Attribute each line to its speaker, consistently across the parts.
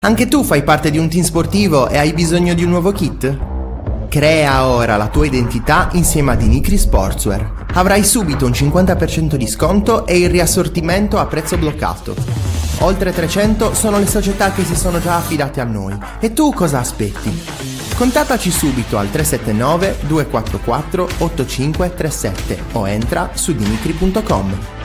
Speaker 1: Anche tu fai parte di un team sportivo e hai bisogno di un nuovo kit? Crea ora la tua identità insieme ad Inicri Sportswear. Avrai subito un 50% di sconto e il riassortimento a prezzo bloccato. Oltre 300 sono le società che si sono già affidate a noi. E tu cosa aspetti? Contattaci subito al 379 244 8537 o entra su dinicri.com.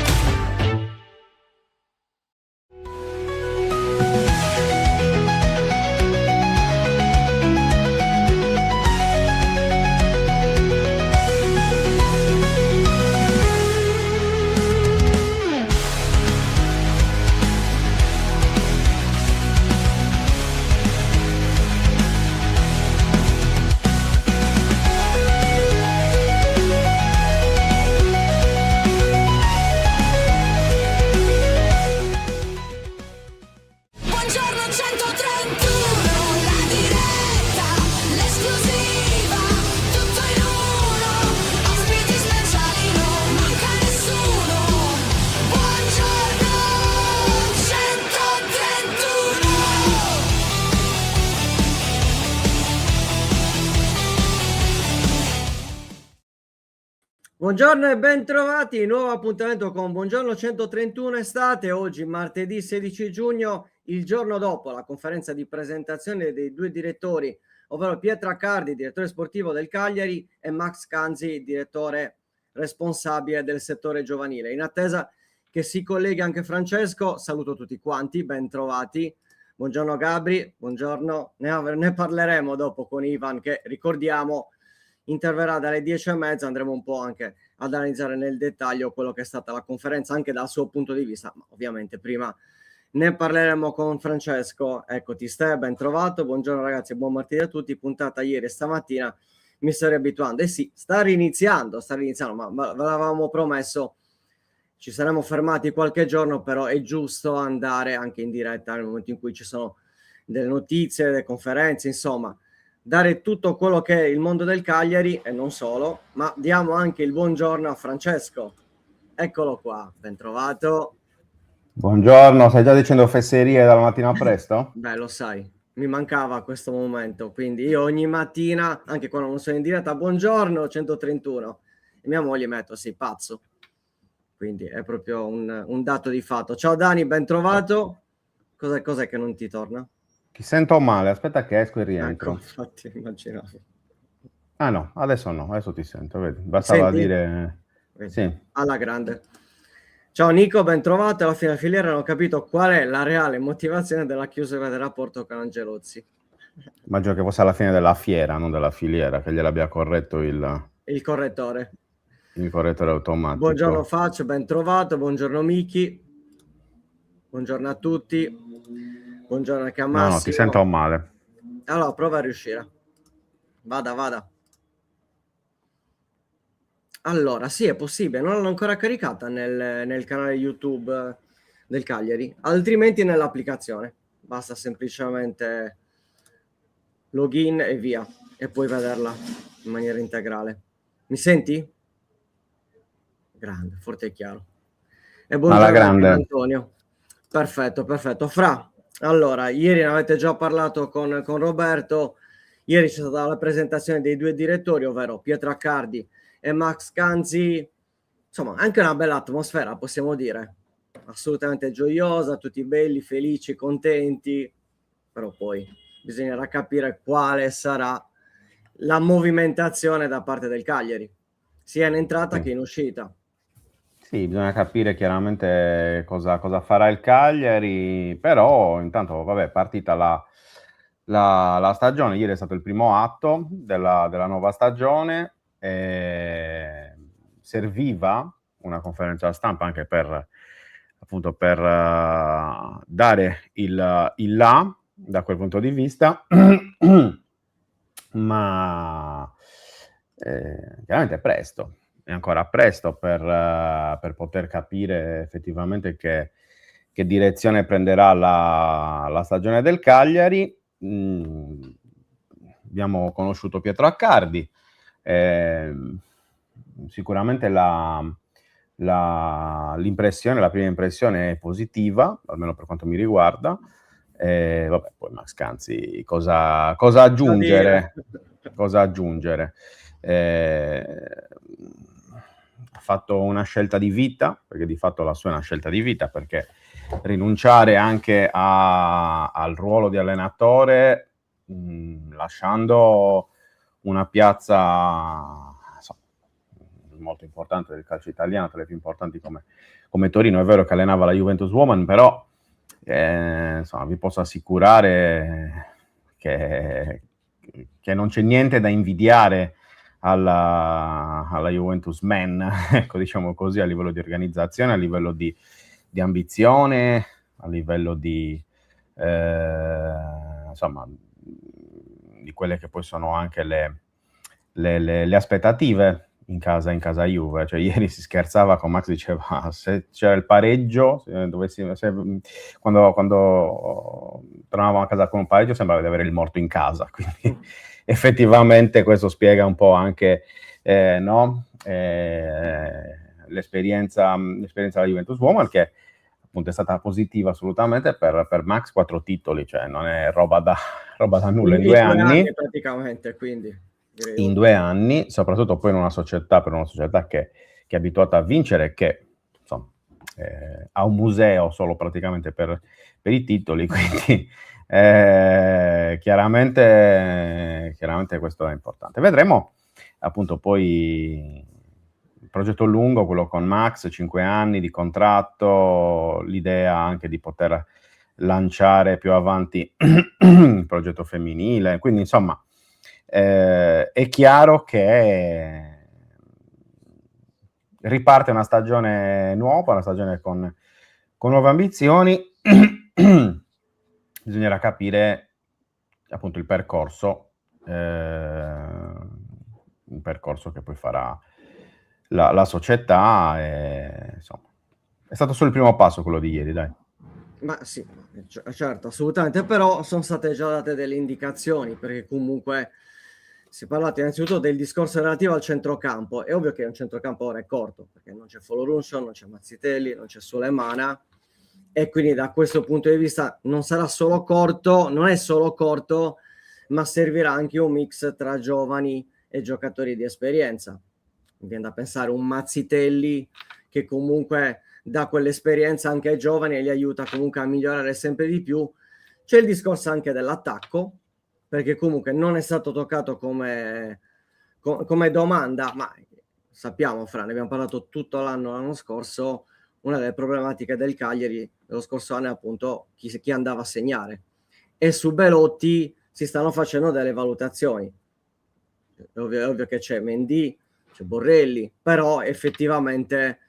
Speaker 2: Buongiorno e ben trovati, nuovo appuntamento con Buongiorno 131 estate, oggi martedì 16 giugno, il giorno dopo la conferenza di presentazione dei due direttori, ovvero Pietro Accardi, direttore sportivo del Cagliari, e Max Canzi, direttore responsabile del settore giovanile. In attesa che si colleghi anche Francesco, saluto tutti quanti, ben trovati. Buongiorno Gabri, buongiorno, ne parleremo dopo con Ivan che ricordiamo interverrà dalle 10:30, andremo un po' anche ad analizzare nel dettaglio quello che è stata la conferenza anche dal suo punto di vista, ma ovviamente prima ne parleremo con Francesco. Eccoti Ste, ben trovato, buongiorno ragazzi, buon martedì a tutti. Puntata ieri e stamattina, mi starei abituando, sì, sta riniziando, ma ve l'avevamo promesso, ci saremmo fermati qualche giorno, però è giusto andare anche in diretta nel momento in cui ci sono delle notizie, delle conferenze, insomma dare tutto quello che è il mondo del Cagliari e non solo, ma diamo anche il buongiorno a Francesco. Eccolo qua, ben trovato.
Speaker 3: Buongiorno, stai già dicendo fesserie dalla mattina presto?
Speaker 2: Beh, lo sai, mi mancava questo momento, quindi io ogni mattina, anche quando non sono in diretta, buongiorno 131, e mia moglie metto, sei pazzo. Quindi è proprio un dato di fatto. Ciao Dani, ben trovato. Cos'è che non ti torna?
Speaker 3: Ti sento male, aspetta che esco e rientro.
Speaker 2: Ecco, infatti immaginavo.
Speaker 3: Ah no, adesso ti sento, vedi, bastava dire...
Speaker 2: Vedi?
Speaker 3: Sì.
Speaker 2: Alla grande. Ciao Nico, ben trovato. Alla fine della filiera non ho capito qual è la reale motivazione della chiusura del rapporto con Angelozzi.
Speaker 3: Immagino che fosse alla fine della fiera, non della filiera, che gliel'abbia corretto
Speaker 2: il correttore.
Speaker 3: Il correttore automatico.
Speaker 2: Buongiorno Faccio, ben trovato. Buongiorno Miki. Buongiorno a tutti. Buongiorno anche a Massimo.
Speaker 3: No, ti sento male.
Speaker 2: Allora, prova a riuscire. Vada. Allora, sì, è possibile. Non l'ho ancora caricata nel canale YouTube del Cagliari, altrimenti nell'applicazione. Basta semplicemente login e via, e puoi vederla in maniera integrale. Mi senti? Grande, forte e chiaro. E buongiorno Antonio. Perfetto. Fra, allora, ieri ne avete già parlato con Roberto. Ieri c'è stata la presentazione dei due direttori, ovvero Pietro Accardi e Max Canzi. Insomma, anche una bella atmosfera, possiamo dire. Assolutamente gioiosa, tutti belli, felici, contenti. Però poi bisognerà capire quale sarà la movimentazione da parte del Cagliari, sia in entrata che in uscita.
Speaker 3: Sì, bisogna capire chiaramente cosa farà il Cagliari, però intanto, vabbè, è partita la stagione. Ieri è stato il primo atto della nuova stagione. Serviva una conferenza stampa anche per dare il là da quel punto di vista, ma chiaramente è presto. È ancora presto per poter capire effettivamente che direzione prenderà la stagione del Cagliari. Abbiamo conosciuto Pietro Accardi, sicuramente la prima impressione è positiva, almeno per quanto mi riguarda. Vabbè, poi Max Canzi, cosa aggiungere? Cosa aggiungere? Ha fatto una scelta di vita, perché di fatto la sua è una scelta di vita, perché rinunciare anche al ruolo di allenatore, lasciando una piazza molto importante del calcio italiano, tra le più importanti come Torino. È vero che allenava la Juventus Woman, però insomma, vi posso assicurare che non c'è niente da invidiare alla Juventus Men, ecco, diciamo così, a livello di organizzazione, a livello di ambizione, a livello di insomma, di quelle che poi sono anche le aspettative in casa Juve. Cioè, ieri si scherzava con Max, diceva se c'era il pareggio, quando tornavamo a casa con un pareggio sembrava di avere il morto in casa, quindi effettivamente questo spiega un po' anche l'esperienza della Juventus Woman, che appunto è stata positiva assolutamente per Max. 4 titoli, cioè non è roba da nulla in 2 anni
Speaker 2: praticamente, quindi
Speaker 3: in 2 anni, soprattutto poi in una società che è abituata a vincere, che insomma ha un museo solo praticamente per i titoli, quindi chiaramente questo è importante. Vedremo appunto poi il progetto lungo, quello con Max, 5 anni di contratto, l'idea anche di poter lanciare più avanti il progetto femminile, quindi insomma è chiaro che riparte una stagione nuova, una stagione con nuove ambizioni. Bisognerà capire appunto il percorso che poi farà la società, insomma, è stato solo il primo passo quello di ieri, dai.
Speaker 2: Ma sì, certo, assolutamente, però sono state già date delle indicazioni, perché comunque si è parlato innanzitutto del discorso relativo al centrocampo. È ovvio che un centrocampo ora è corto, perché non c'è Folorunson, non c'è Mazzitelli, non c'è Sulemana, e quindi da questo punto di vista non sarà solo corto, non è solo corto, ma servirà anche un mix tra giovani e giocatori di esperienza. Mi viene da pensare un Mazzitelli che comunque dà quell'esperienza anche ai giovani e li aiuta comunque a migliorare sempre di più. C'è il discorso anche dell'attacco, perché comunque non è stato toccato come domanda, ma sappiamo, Fra, ne abbiamo parlato tutto l'anno scorso, una delle problematiche del Cagliari dello scorso anno è appunto chi andava a segnare, e su Belotti si stanno facendo delle valutazioni. È ovvio che c'è Mendy, c'è Borrelli, però effettivamente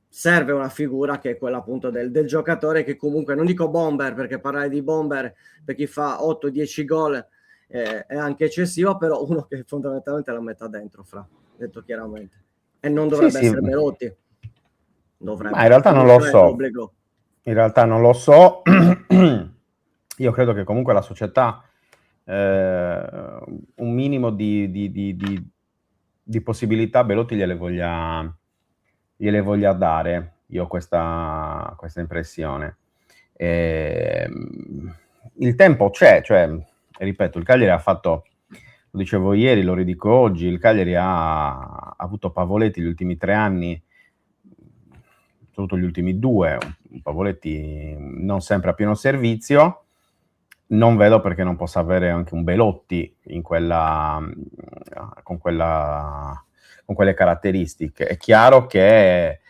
Speaker 2: serve una figura che è quella appunto del giocatore che comunque, non dico bomber, perché parlare di bomber per chi fa 8-10 gol è anche eccessivo, però uno che fondamentalmente la metta dentro, Fra, detto chiaramente, e non dovrebbe essere Belotti. Dovrebbe.
Speaker 3: Ma in realtà non lo so. In realtà non lo so. Io credo che comunque la società un minimo di possibilità Belotti gliele voglia dare. Io ho questa impressione. Il tempo c'è, cioè, ripeto, il Cagliari ha fatto, lo dicevo ieri, lo ridico oggi, il Cagliari ha avuto Pavoletti gli ultimi 3 anni, soprattutto gli ultimi 2, Pavoletti non sempre a pieno servizio. Non vedo perché non possa avere anche un Belotti con quelle caratteristiche. È chiaro che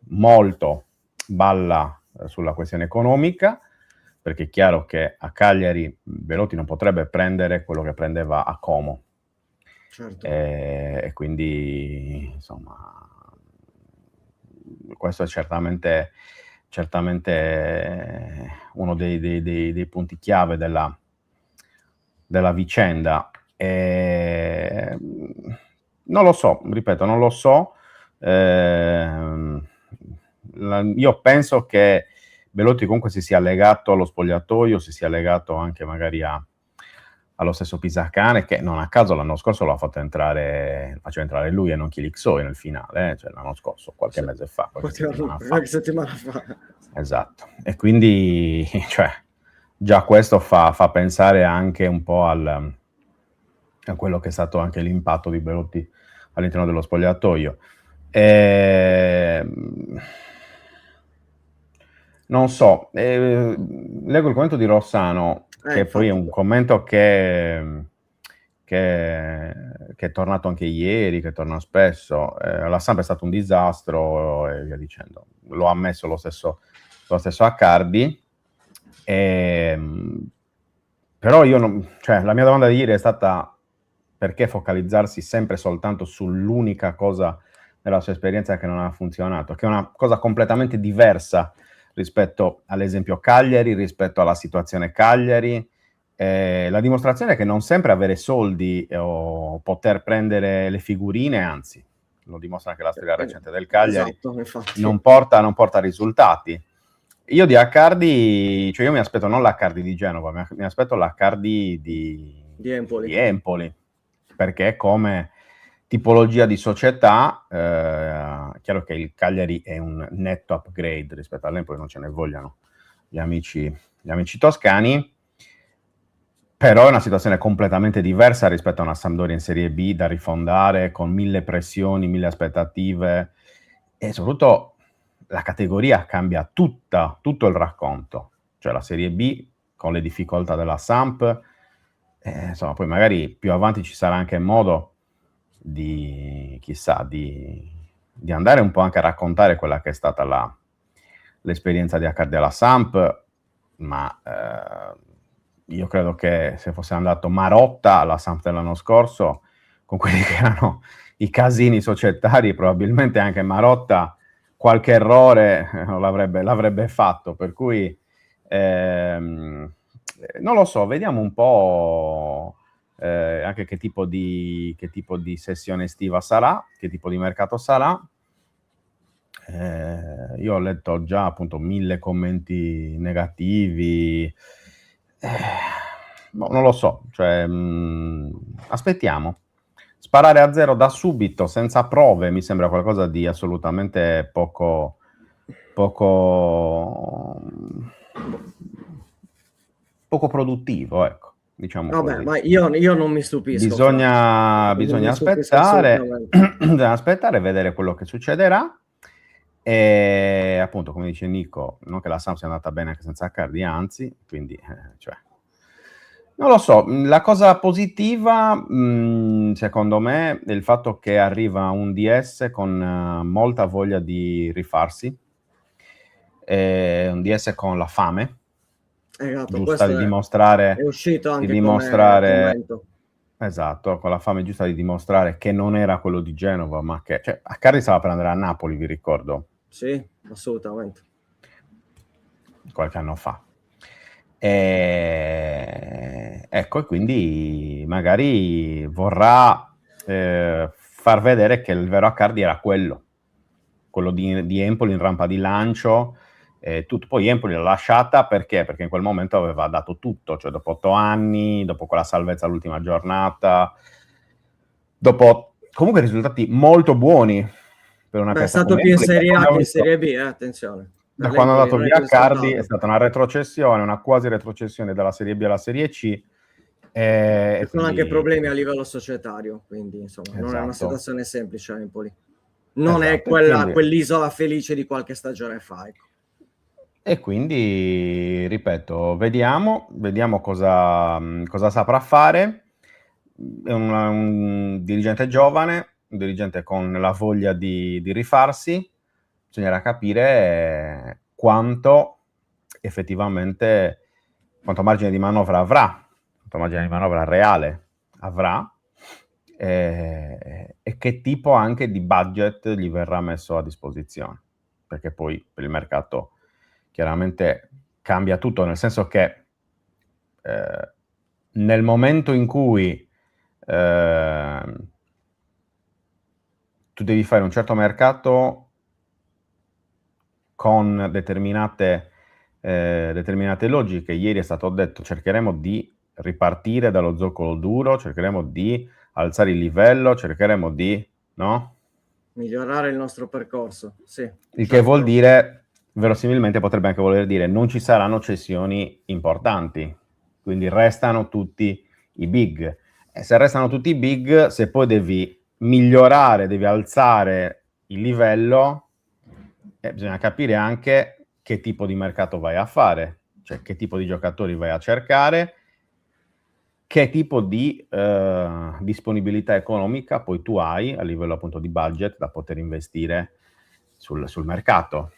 Speaker 3: molto balla sulla questione economica, perché è chiaro che a Cagliari Belotti non potrebbe prendere quello che prendeva a Como. Certo. E quindi insomma questo è certamente uno dei punti chiave della vicenda. Non lo so, ripeto, non lo so. Io penso che Belotti comunque si sia legato allo spogliatoio, si sia legato anche magari allo stesso Pisacane, che non a caso l'anno scorso faceva entrare lui e non Chilixoi nel finale, cioè l'anno scorso, qualche mese fa, qualche settimana fa. Esatto, e quindi cioè, già questo fa pensare anche un po' a quello che è stato anche l'impatto di Belotti all'interno dello spogliatoio. Non so, leggo il commento di Rossano, che poi è un commento che è tornato anche ieri, che torna spesso. La Samp è stato un disastro e via dicendo. Lo ha ammesso lo stesso Accardi. Però cioè, la mia domanda di ieri è stata: perché focalizzarsi sempre soltanto sull'unica cosa della sua esperienza che non ha funzionato, che è una cosa completamente diversa rispetto all'esempio Cagliari, rispetto alla situazione Cagliari. La dimostrazione è che non sempre avere soldi o poter prendere le figurine, anzi, lo dimostra anche la storia recente del Cagliari,
Speaker 2: esatto,
Speaker 3: non porta risultati. Io di Accardi, cioè io mi aspetto non l'Accardi di Genova, mi aspetto l'Accardi di Empoli, perché come tipologia di società, chiaro che il Cagliari è un netto upgrade rispetto all'Empoli, non ce ne vogliano gli amici toscani, però è una situazione completamente diversa rispetto a una Sampdoria in Serie B da rifondare con 1000 pressioni, 1000 aspettative, e soprattutto la categoria cambia tutto il racconto, cioè la Serie B con le difficoltà della Samp, insomma, poi magari più avanti ci sarà anche modo di andare un po' anche a raccontare quella che è stata l'esperienza di Accardi alla Samp, ma io credo che se fosse andato Marotta alla Samp dell'anno scorso, con quelli che erano i casini societari, probabilmente anche Marotta qualche errore l'avrebbe fatto, per cui non lo so, vediamo un po' anche che tipo di sessione estiva sarà, che tipo di mercato sarà. Io ho letto già appunto 1000 commenti negativi, non lo so, cioè aspettiamo. Sparare a zero da subito, senza prove, mi sembra qualcosa di assolutamente poco produttivo, ecco, diciamo.
Speaker 2: Vabbè,
Speaker 3: così.
Speaker 2: ma io non mi stupisco.
Speaker 3: Bisogna aspettare, bisogna aspettare e vedere quello che succederà. E appunto, come dice Nico, non che la Samp sia andata bene anche senza Accardi, anzi, quindi cioè, non lo so, la cosa positiva secondo me è il fatto che arriva un DS con molta voglia di rifarsi, un DS con la fame giusta di dimostrare,
Speaker 2: è uscito anche come commento.
Speaker 3: Esatto, con la fame giusta di dimostrare che non era quello di Genova, ma che, cioè, Accardi stava per andare a Napoli, vi ricordo.
Speaker 2: Sì, assolutamente.
Speaker 3: Qualche anno fa. Ecco, e quindi magari vorrà far vedere che il vero Accardi era quello di Empoli in rampa di lancio, tutto. Poi Empoli l'ha lasciata perché in quel momento aveva dato tutto, cioè dopo 8 anni, dopo quella salvezza all'ultima giornata, dopo comunque risultati molto buoni per una
Speaker 2: piazza. È stato più in Serie A che in Serie B, attenzione.
Speaker 3: Da quando è andato via Accardi è stata una retrocessione, una quasi retrocessione dalla Serie B alla Serie C.
Speaker 2: E sono anche problemi a livello societario, quindi insomma non è una situazione semplice a Empoli. Non è quell'isola felice di qualche stagione fa. Ecco.
Speaker 3: E quindi, ripeto, vediamo cosa saprà fare. È un dirigente giovane, un dirigente con la voglia di rifarsi. Bisognerà capire quanto effettivamente, quanto margine di manovra avrà, quanto margine di manovra reale avrà, e che tipo anche di budget gli verrà messo a disposizione, perché poi per il mercato chiaramente cambia tutto, nel senso che nel momento in cui tu devi fare un certo mercato con determinate logiche, ieri è stato detto cercheremo di ripartire dallo zoccolo duro, cercheremo di alzare il livello, cercheremo di migliorare
Speaker 2: il nostro percorso, sì.
Speaker 3: Il che vuol dire verosimilmente potrebbe anche voler dire non ci saranno cessioni importanti, quindi restano tutti i big. E se restano tutti i big, se poi devi migliorare, devi alzare il livello, bisogna capire anche che tipo di mercato vai a fare, cioè che tipo di giocatori vai a cercare, che tipo di disponibilità economica poi tu hai a livello appunto di budget da poter investire sul mercato.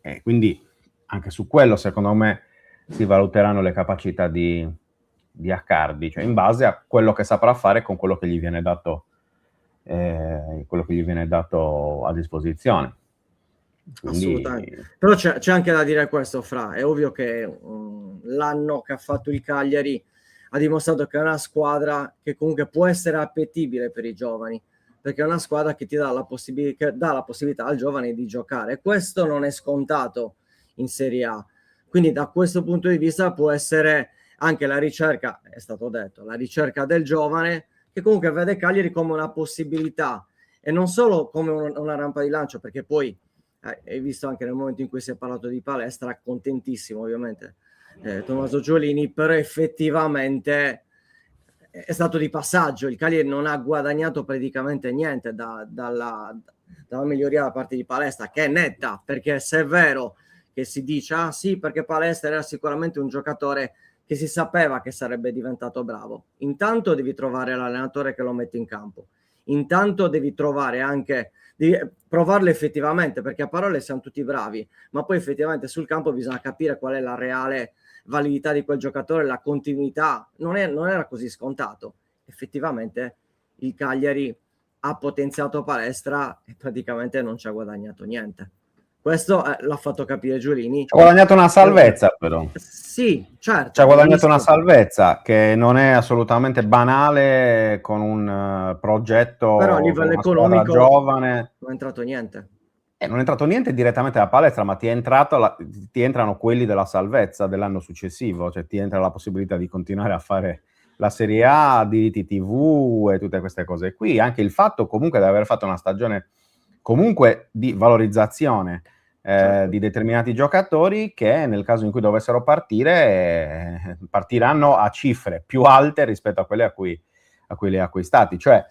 Speaker 3: E quindi anche su quello secondo me si valuteranno le capacità di Accardi, cioè in base a quello che saprà fare con quello che gli viene dato a disposizione. Quindi,
Speaker 2: assolutamente. Però c'è anche da dire questo, Fra, è ovvio che l'anno che ha fatto il Cagliari ha dimostrato che è una squadra che comunque può essere appetibile per i giovani, perché è una squadra che ti dà la possibilità al giovane di giocare. Questo non è scontato in Serie A. Quindi da questo punto di vista può essere anche la ricerca, è stato detto, la ricerca del giovane che comunque vede Cagliari come una possibilità e non solo come una rampa di lancio, perché poi hai visto anche nel momento in cui si è parlato di palestra, contentissimo ovviamente Tommaso Giolini, però effettivamente è stato di passaggio. Il Cagliari non ha guadagnato praticamente niente dalla miglioria da parte di Palestra, che è netta, perché se è vero che si dice ah sì, perché Palestra era sicuramente un giocatore che si sapeva che sarebbe diventato bravo, intanto devi trovare l'allenatore che lo mette in campo, intanto devi trovare anche, devi provarlo effettivamente, perché a parole siamo tutti bravi, ma poi effettivamente sul campo bisogna capire qual è la reale validità di quel giocatore, la continuità, non era così scontato. Effettivamente il Cagliari ha potenziato Palestra e praticamente non ci ha guadagnato niente. Questo l'ha fatto capire Giulini.
Speaker 3: Ci ha guadagnato una salvezza, però.
Speaker 2: Sì, certo.
Speaker 3: Ci ha guadagnato una salvezza che non è assolutamente banale con un progetto,
Speaker 2: però a livello
Speaker 3: con una squadra
Speaker 2: economico
Speaker 3: giovane.
Speaker 2: non è entrato niente.
Speaker 3: Non è entrato niente direttamente da Palestra, ma ti entrano quelli della salvezza dell'anno successivo, cioè ti entra la possibilità di continuare a fare la Serie A, diritti TV e tutte queste cose qui. Anche il fatto comunque di aver fatto una stagione comunque di valorizzazione
Speaker 2: Certo.
Speaker 3: di determinati giocatori che nel caso in cui dovessero partire partiranno a cifre più alte rispetto a quelle a cui li ha acquistati. Cioè,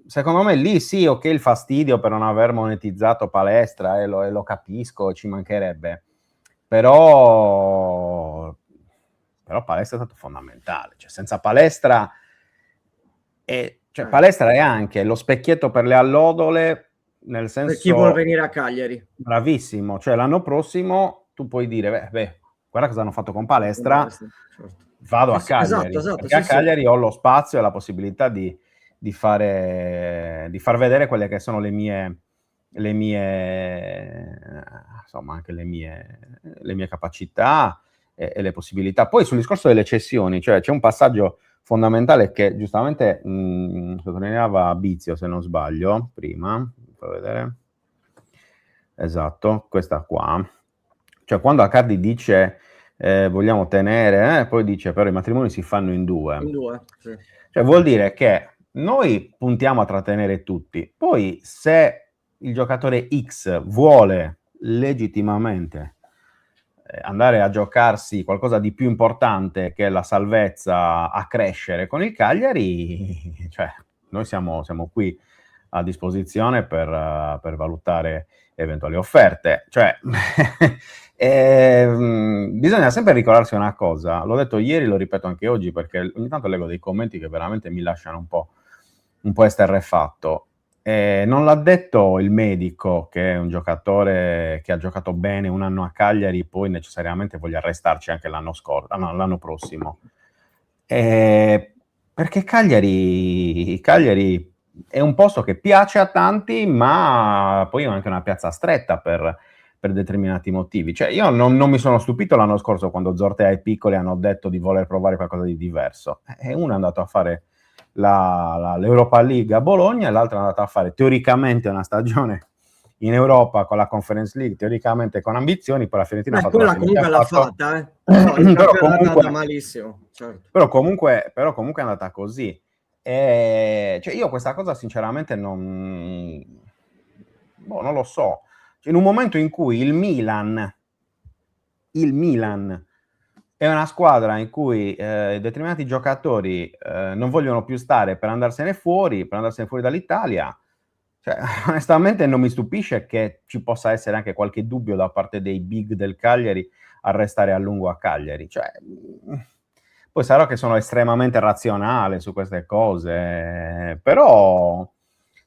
Speaker 3: secondo me lì sì, ok, il fastidio per non aver monetizzato Palestra e lo capisco, ci mancherebbe, però Palestra è stato fondamentale, cioè senza Palestra Palestra è anche lo specchietto per le allodole, nel senso,
Speaker 2: per chi vuole venire a Cagliari.
Speaker 3: Bravissimo, cioè l'anno prossimo tu puoi dire beh guarda cosa hanno fatto con Palestra,
Speaker 2: certo.
Speaker 3: vado a Cagliari,
Speaker 2: esatto,
Speaker 3: perché a Cagliari ho lo spazio e la possibilità di far vedere quelle che sono le mie insomma anche le mie capacità e le possibilità. Poi sul discorso delle cessioni, cioè c'è un passaggio fondamentale che giustamente sottolineava Bizio, se non sbaglio, prima, fa vedere, esatto, questa qua, cioè quando Accardi dice vogliamo tenere, poi dice però i matrimoni si fanno in due.
Speaker 2: Sì.
Speaker 3: Cioè vuol dire che noi puntiamo a trattenere tutti, poi se il giocatore X vuole legittimamente andare a giocarsi qualcosa di più importante che la salvezza a crescere con il Cagliari, cioè noi siamo qui a disposizione per valutare eventuali offerte. Cioè, bisogna sempre ricordarsi una cosa, l'ho detto ieri, lo ripeto anche oggi, perché ogni tanto leggo dei commenti che veramente mi lasciano un po' esterrefatto. Non l'ha detto il medico che è un giocatore che ha giocato bene un anno a Cagliari, poi necessariamente voglia restarci anche l'anno prossimo. Perché Cagliari è un posto che piace a tanti, ma poi è anche una piazza stretta per determinati motivi. Cioè, io non mi sono stupito l'anno scorso quando Zortea e Piccoli hanno detto di voler provare qualcosa di diverso. E uno è andato a fare l'Europa League a Bologna e l'altro è andato a fare teoricamente una stagione in Europa con la Conference League, teoricamente con ambizioni, poi la Fiorentina ha fatto
Speaker 2: quella comunque l'ha fatta,
Speaker 3: però comunque è
Speaker 2: andata malissimo, certo.
Speaker 3: però comunque è andata così. Cioè io questa cosa sinceramente non lo so, in un momento in cui il Milan è una squadra in cui determinati giocatori non vogliono più stare per andarsene fuori dall'Italia, cioè, onestamente non mi stupisce che ci possa essere anche qualche dubbio da parte dei big del Cagliari a restare a lungo a Cagliari. Cioè, poi sarò che sono estremamente razionale su queste cose, però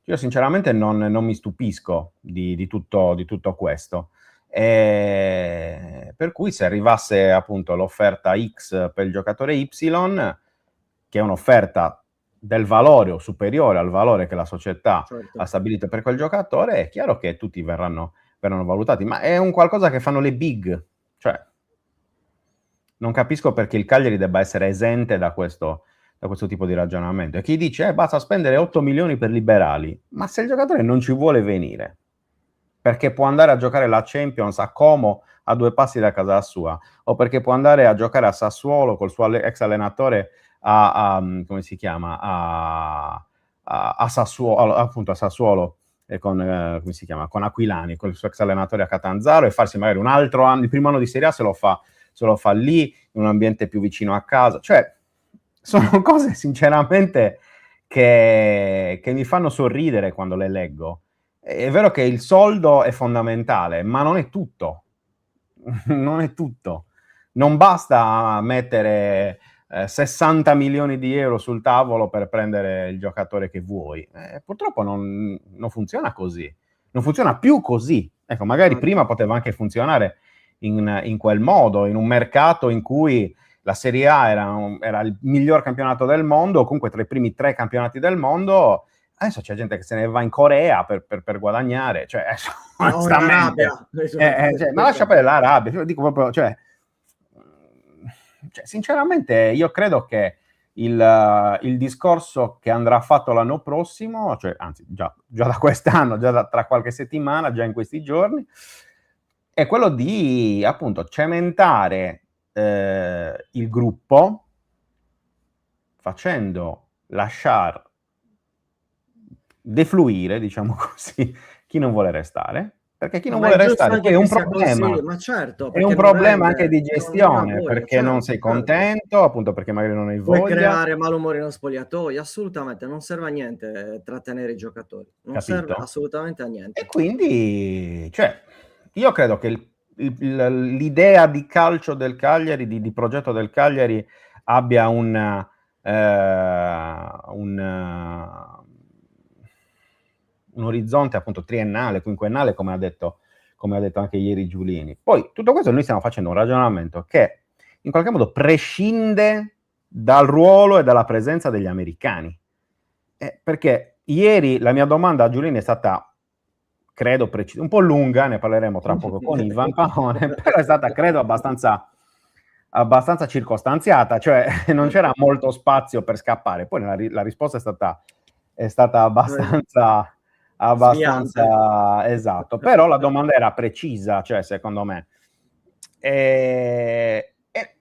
Speaker 3: io sinceramente non mi stupisco di tutto questo. Per cui se arrivasse appunto l'offerta X per il giocatore Y, che è un'offerta del valore o superiore al valore che la società
Speaker 2: Certo.
Speaker 3: ha stabilito per quel giocatore, è chiaro che tutti verranno valutati, ma è un qualcosa che fanno le big, cioè non capisco perché il Cagliari debba essere esente da questo tipo di ragionamento. E chi dice basta spendere 8 milioni per liberali, ma se il giocatore non ci vuole venire, perché può andare a giocare la Champions a Como a 2 passi da casa sua, o perché può andare a giocare a Sassuolo col suo ex allenatore come si chiama, a Sassuolo, appunto a Sassuolo, con, come si chiama, con Aquilani, con il suo ex allenatore a Catanzaro, e farsi magari un altro anno, il primo anno di Serie A se lo fa lì, in un ambiente più vicino a casa. Cioè, sono cose sinceramente che mi fanno sorridere quando le leggo. È vero che il soldo è fondamentale, ma non è tutto. Non è tutto. Non basta mettere 60 milioni di euro sul tavolo per prendere il giocatore che vuoi. Purtroppo non funziona così. Non funziona più così. Ecco, magari prima poteva anche funzionare in quel modo, in un mercato in cui la Serie A era il miglior campionato del mondo, o comunque tra i primi 3 campionati del mondo. Adesso c'è gente che se ne va in Corea per guadagnare, cioè, onestamente, ma lascia perdere l'Arabia, dico proprio, cioè, sinceramente io credo che il discorso che andrà fatto l'anno prossimo, cioè, anzi già da quest'anno, tra qualche settimana, già in questi giorni, è quello di appunto cementare il gruppo, facendo lasciare defluire, diciamo così, chi non vuole restare, perché chi non vuole restare poi è un problema.
Speaker 2: Così, ma certo,
Speaker 3: è un problema anche di gestione, perché non sei contento, appunto perché magari non hai voglia.
Speaker 2: Puoi creare malumore nello spogliatoio, assolutamente, non serve a niente trattenere i giocatori, non serve assolutamente a niente.
Speaker 3: E quindi, cioè, io credo che l'idea di calcio del Cagliari, di progetto del Cagliari, abbia un orizzonte appunto triennale, quinquennale, come ha detto anche ieri Giulini. Poi tutto questo noi stiamo facendo un ragionamento che in qualche modo prescinde dal ruolo e dalla presenza degli americani, perché ieri la mia domanda a Giulini è stata, credo, precisa, un po' lunga, ne parleremo tra poco con Ivan Paone, però è stata, credo, abbastanza circostanziata, cioè non c'era molto spazio per scappare. Poi la risposta è stata abbastanza esatto, però la domanda era precisa, cioè, secondo me. E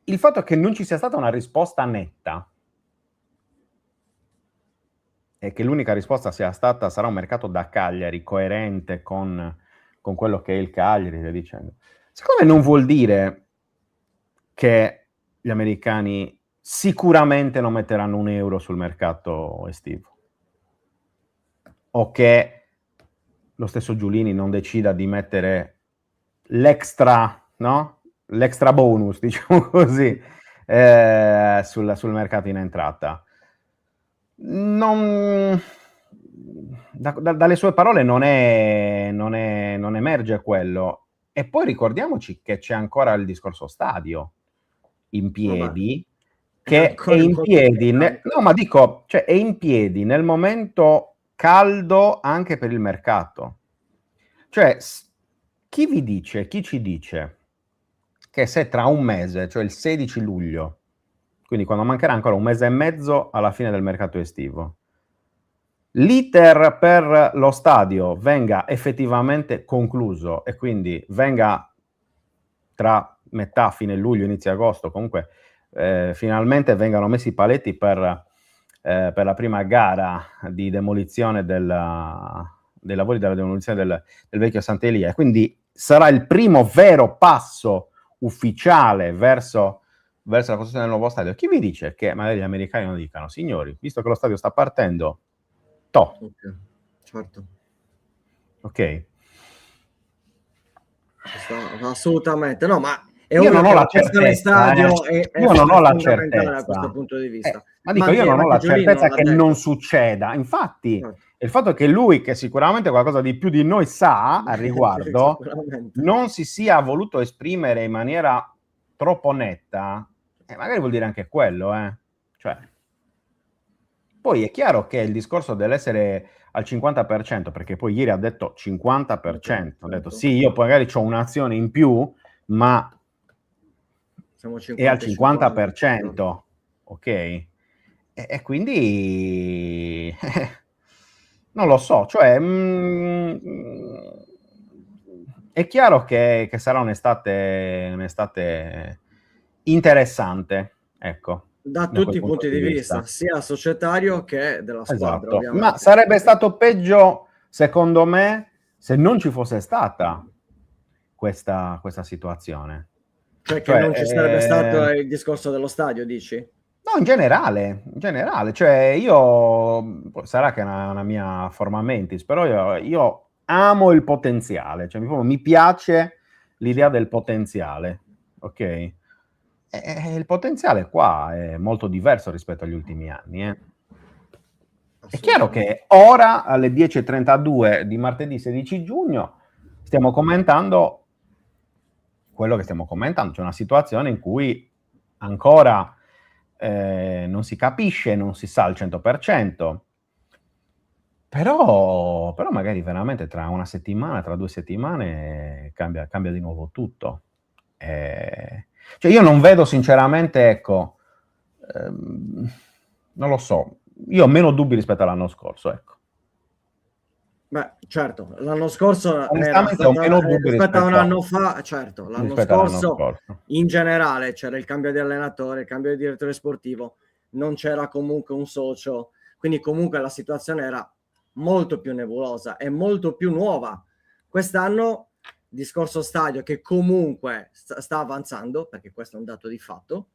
Speaker 3: il fatto che non ci sia stata una risposta netta, e che l'unica risposta sarà un mercato da Cagliari coerente con quello che è il Cagliari, via dicendo, secondo me non vuol dire che gli americani sicuramente non metteranno un euro sul mercato estivo, o che lo stesso Giulini non decida di mettere l'extra, no? L'extra bonus, diciamo così, sul mercato in entrata. Dalle sue parole non emerge quello. E poi ricordiamoci che c'è ancora il discorso stadio in piedi, che è in piedi, no, ma dico, cioè è in piedi nel momento caldo anche per il mercato. Cioè, chi ci dice che se tra un mese, cioè il 16 luglio, quindi quando mancherà ancora un mese e mezzo alla fine del mercato estivo, l'iter per lo stadio venga effettivamente concluso e quindi venga tra metà, fine luglio, inizio agosto, comunque finalmente vengano messi i paletti per la prima gara di demolizione dei lavori della demolizione del vecchio Sant'Elia, quindi sarà il primo vero passo ufficiale verso la costruzione del nuovo stadio. Chi vi dice che magari gli americani non dicano: signori, visto che lo stadio sta partendo,
Speaker 2: Okay, certo.
Speaker 3: ok?
Speaker 2: Assolutamente. No, ma è
Speaker 3: Io
Speaker 2: ovvio
Speaker 3: non ho
Speaker 2: che
Speaker 3: la
Speaker 2: la questione
Speaker 3: certezza,
Speaker 2: stadio è
Speaker 3: io non ho la
Speaker 2: fondamentale da questo
Speaker 3: certezza,
Speaker 2: punto di vista.
Speaker 3: ma
Speaker 2: Ma
Speaker 3: dico, io non ho
Speaker 2: anche
Speaker 3: la
Speaker 2: Giulino
Speaker 3: certezza
Speaker 2: l'ha
Speaker 3: che non
Speaker 2: detto.
Speaker 3: succeda. Infatti,
Speaker 2: Certo.
Speaker 3: il fatto che lui, che sicuramente qualcosa di più di noi sa al riguardo,
Speaker 2: Sicuramente.
Speaker 3: non si sia voluto esprimere in maniera troppo netta, magari vuol dire anche quello, Cioè, poi è chiaro che il discorso dell'essere al 50%, perché poi ieri ha detto 50%, ha detto
Speaker 2: Certo.
Speaker 3: sì, io poi magari ho un'azione in più, ma
Speaker 2: Siamo
Speaker 3: è al
Speaker 2: 50 e 50.
Speaker 3: 50%, ok? E quindi non lo so, cioè è chiaro che sarà un'estate interessante, ecco,
Speaker 2: Da
Speaker 3: da
Speaker 2: tutti
Speaker 3: quel
Speaker 2: i
Speaker 3: punto
Speaker 2: punti
Speaker 3: di
Speaker 2: di vista,
Speaker 3: vista.
Speaker 2: sia societario che della squadra,
Speaker 3: Esatto, ma
Speaker 2: ovviamente.
Speaker 3: sarebbe stato peggio, secondo me, se non ci fosse stata questa situazione.
Speaker 2: Cioè che
Speaker 3: Cioè,
Speaker 2: non ci sarebbe stato il discorso dello stadio, dici?
Speaker 3: no, in generale, cioè io, sarà che è una mia forma mentis, però io amo il potenziale, cioè mi piace l'idea del potenziale, ok? Il potenziale qua è molto diverso rispetto agli ultimi anni, È chiaro
Speaker 2: Assolutamente.
Speaker 3: che ora, alle 10:32 di martedì 16 giugno, stiamo commentando quello che stiamo commentando, c'è una situazione in cui ancora non si capisce, non si sa al 100%, però magari veramente tra una settimana, tra 2 settimane cambia di nuovo tutto. Cioè io non vedo sinceramente, ecco, non lo so, io ho meno dubbi rispetto all'anno scorso, ecco.
Speaker 2: Beh, certo, l'anno scorso era
Speaker 3: Onestamente ho
Speaker 2: stata
Speaker 3: meno dubbi
Speaker 2: rispetto a un anno fa, certo, l'anno
Speaker 3: all'anno
Speaker 2: scorso
Speaker 3: scorso.
Speaker 2: in generale c'era il cambio di allenatore, il cambio di direttore sportivo, non c'era comunque un socio, quindi comunque la situazione era molto più nebulosa e molto più nuova. Quest'anno, discorso stadio che comunque sta avanzando, perché questo è un dato di fatto,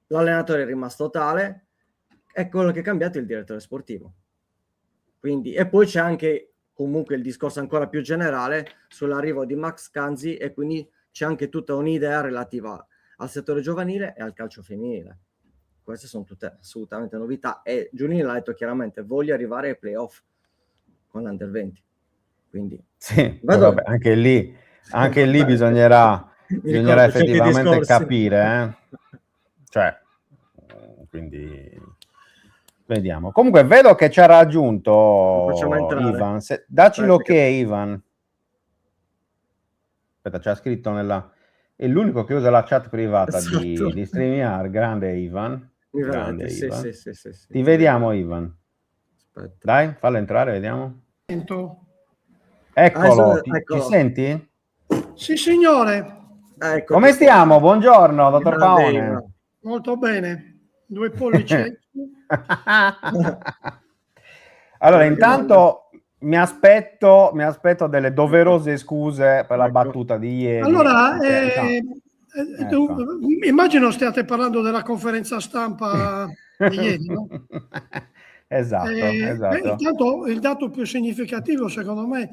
Speaker 2: l'allenatore è rimasto tale, è quello che è cambiato il direttore sportivo. Quindi, e poi c'è anche comunque il discorso ancora più generale sull'arrivo di Max Canzi e quindi c'è anche tutta un'idea relativa al settore giovanile e al calcio femminile. Queste sono tutte assolutamente novità e Giulini l'ha detto chiaramente, voglio arrivare ai playoff con l'Under 20. Quindi
Speaker 3: sì, poi vabbè, anche lì bisognerà effettivamente capire, Cioè, quindi vediamo. Comunque vedo che ci ha
Speaker 2: Lo facciamo
Speaker 3: raggiunto
Speaker 2: entrare.
Speaker 3: Ivan. Dacci
Speaker 2: Aspetta
Speaker 3: l'ok,
Speaker 2: che...
Speaker 3: Ivan. Aspetta, c'ha scritto è l'unico che usa la chat privata
Speaker 2: Esatto.
Speaker 3: di StreamYard. Grande Ivan.
Speaker 2: Mi
Speaker 3: Grande
Speaker 2: vedete? Sì,
Speaker 3: Ivan.
Speaker 2: sì, sì, sì, sì.
Speaker 3: Ti vediamo, Ivan.
Speaker 2: Aspetta.
Speaker 3: Dai, fallo entrare, vediamo.
Speaker 2: Eccolo.
Speaker 3: Eccolo, ti senti?
Speaker 4: Sì, signore.
Speaker 2: Eccoti
Speaker 3: Come
Speaker 2: qua.
Speaker 3: stiamo? Buongiorno, dottor
Speaker 2: Grande
Speaker 3: Paone.
Speaker 2: Ivan.
Speaker 4: Molto bene. 2 pollici.
Speaker 3: Allora,
Speaker 2: Grande.
Speaker 3: intanto mi aspetto delle doverose scuse per la
Speaker 2: Ecco.
Speaker 3: battuta di ieri.
Speaker 4: Allora,
Speaker 3: perché, diciamo, ecco.
Speaker 4: immagino stiate parlando della conferenza stampa di ieri, no?
Speaker 3: Esatto.
Speaker 4: Intanto il dato più significativo, secondo me,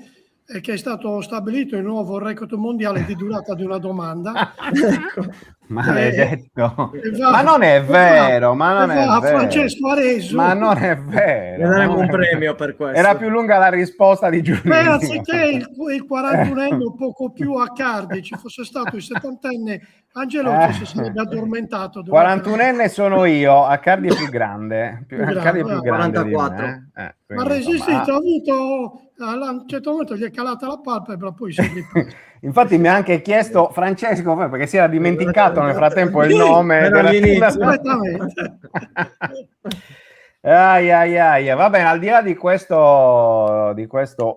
Speaker 4: è che è stato stabilito il nuovo record mondiale di durata di una domanda.
Speaker 2: Ecco.
Speaker 3: Maledetto.
Speaker 4: Va,
Speaker 3: Ma non è vero,
Speaker 4: va a Francesco Aresu.
Speaker 3: ma non è
Speaker 2: Ne
Speaker 3: vero.
Speaker 2: daremo un premio per questo.
Speaker 3: Era più lunga la risposta di Giulino.
Speaker 4: Anziché il 41enne o poco più a Cardi ci fosse stato il 70enne Angelotti, si sarebbe addormentato.
Speaker 3: 41enne sono io, Accardi è più grande. Accardi è più grande di
Speaker 2: 44.
Speaker 3: me.
Speaker 4: Ma ha resistito, ha avuto a un certo momento gli è calata la palpebra, poi si è ripreso.
Speaker 3: Infatti mi ha anche chiesto Francesco, perché si era dimenticato nel frattempo il nome
Speaker 2: Era all'inizio.
Speaker 3: Va bene, al di là di questo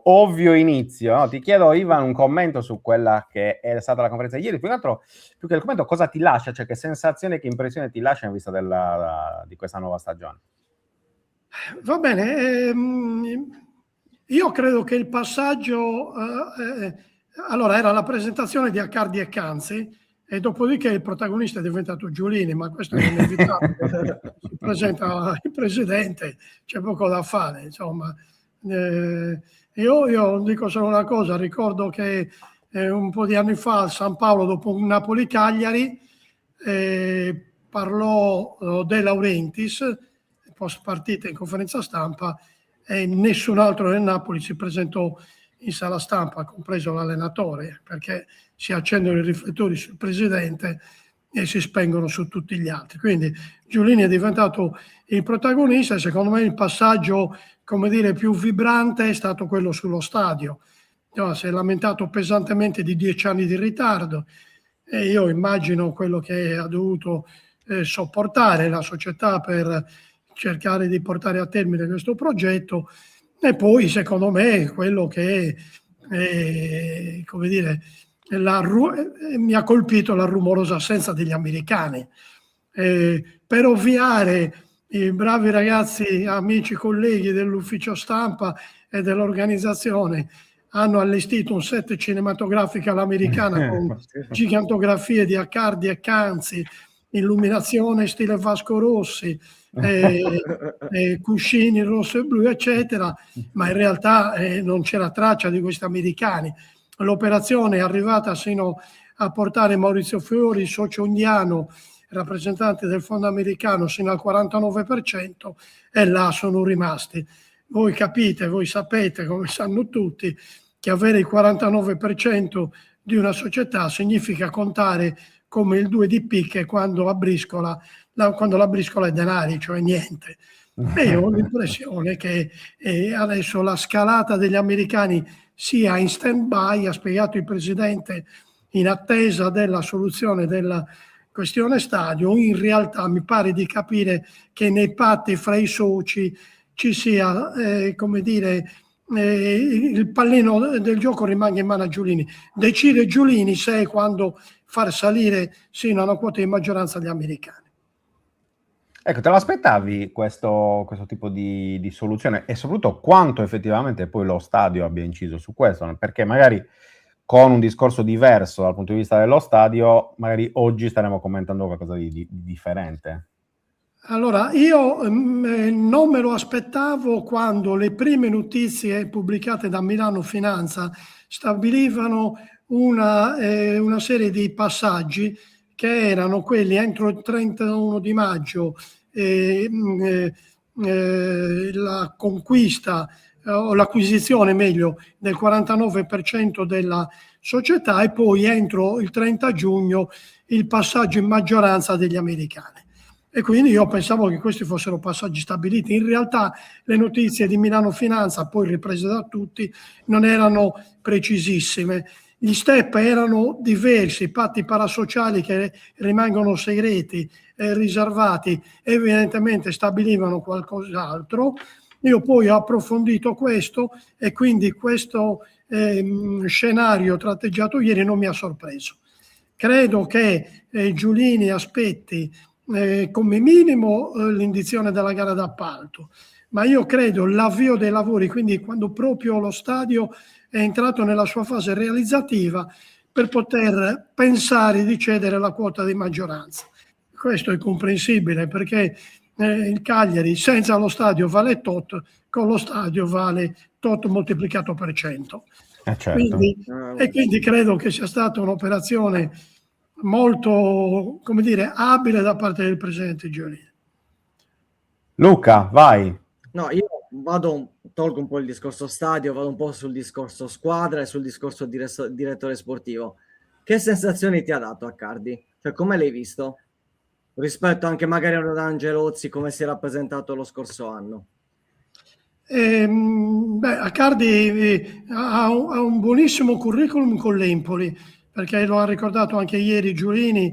Speaker 3: ovvio inizio, no? Ti chiedo, Ivan, un commento su quella che è stata la conferenza di ieri. Più che altro, più che il commento, cosa ti lascia? Cioè, che sensazione, che impressione ti lascia in vista di questa nuova stagione?
Speaker 4: Va bene, Io credo che il passaggio, allora era la presentazione di Accardi e Canzi, e dopodiché il protagonista è diventato Giulini, ma questo è inevitabile. Si presenta il presidente, c'è poco da fare, insomma. Io dico solo una cosa, ricordo che un po' di anni fa a San Paolo, dopo un Napoli-Cagliari, parlò De Laurentiis, post partita in conferenza stampa, e nessun altro del Napoli si presentò in sala stampa, compreso l'allenatore, perché si accendono i riflettori sul presidente e si spengono su tutti gli altri. Quindi Giulini è diventato il protagonista, e secondo me il passaggio, come dire, più vibrante è stato quello sullo stadio. Si è lamentato pesantemente di 10 anni di ritardo, e io immagino quello che ha dovuto sopportare la società per cercare di portare a termine questo progetto. E poi secondo me quello che come dire, mi ha colpito la rumorosa assenza degli americani, per ovviare. I bravi ragazzi, amici, colleghi dell'ufficio stampa e dell'organizzazione hanno allestito un set cinematografico all'americana con gigantografie di Accardi e Canzi, illuminazione stile Vasco Rossi, cuscini rosso e blu, eccetera, ma in realtà non c'era traccia di questi americani. L'operazione è arrivata sino a portare Maurizio Fiori, socio indiano, rappresentante del fondo americano, sino al 49%, e là sono rimasti. Voi capite, voi sapete, come sanno tutti, che avere il 49% di una società significa contare come il 2 di picche quando la briscola è denari, cioè niente. E io ho l'impressione che adesso la scalata degli americani sia in stand-by, ha spiegato il presidente, in attesa della soluzione della questione stadio. In realtà mi pare di capire che nei patti fra i soci ci sia, come dire, il pallino del gioco rimanga in mano a Giulini. Decide Giulini se e quando far salire sino a una quota di maggioranza gli americani.
Speaker 3: Ecco, te l'aspettavi questo tipo di soluzione, e soprattutto quanto effettivamente poi lo stadio abbia inciso su questo? Perché magari con un discorso diverso dal punto di vista dello stadio, magari oggi staremo commentando qualcosa di differente.
Speaker 4: Allora, io non me lo aspettavo quando le prime notizie pubblicate da Milano Finanza stabilivano una serie di passaggi che erano quelli entro il 31 di maggio, la conquista o l'acquisizione, meglio, del 49% della società, e poi entro il 30 giugno il passaggio in maggioranza degli americani. E quindi io pensavo che questi fossero passaggi stabiliti. In realtà le notizie di Milano Finanza, poi riprese da tutti, non erano precisissime. Gli step erano diversi, patti parasociali che rimangono segreti, riservati, evidentemente stabilivano qualcos'altro. Io poi ho approfondito questo, e quindi questo scenario tratteggiato ieri non mi ha sorpreso. Credo che Giulini aspetti come minimo l'indizione della gara d'appalto, ma io credo l'avvio dei lavori, quindi quando proprio lo stadio è entrato nella sua fase realizzativa, per poter pensare di cedere la quota di maggioranza. Questo è comprensibile, perché il Cagliari senza lo stadio vale tot, con lo stadio vale tot moltiplicato per 100.
Speaker 3: Certo.
Speaker 4: Quindi credo che sia stata un'operazione molto, come dire, abile da parte del presidente Giulini.
Speaker 3: Luca, vai.
Speaker 2: No, io tolgo un po' il discorso stadio, vado un po' sul discorso squadra e sul discorso direttore sportivo. Che sensazioni ti ha dato Accardi? Cioè, come l'hai visto? Rispetto anche magari ad Angelozzi, come si è rappresentato lo scorso anno?
Speaker 4: Accardi ha un buonissimo curriculum con l'Empoli, perché lo ha ricordato anche ieri Giulini,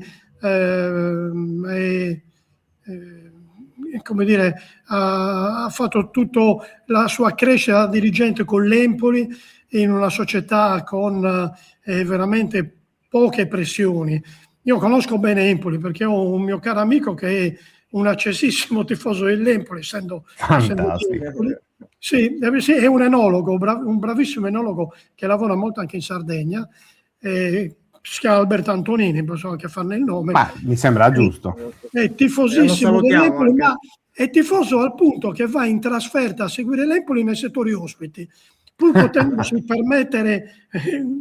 Speaker 4: come dire, ha fatto tutta la sua crescita da dirigente con l'Empoli in una società con veramente poche pressioni. Io conosco bene Empoli perché ho un mio caro amico che è un accesissimo tifoso dell'Empoli, essendo di Empoli. Sì, sì, è un enologo, un bravissimo enologo che lavora molto anche in Sardegna, si chiama Alberto Antonini, non so anche farne il nome.
Speaker 3: Ma mi sembra giusto.
Speaker 4: È tifosissimo dell'Empoli,
Speaker 2: anche.
Speaker 4: ma è tifoso al punto che va in trasferta a seguire l'Empoli nei settori ospiti, pur potendosi permettere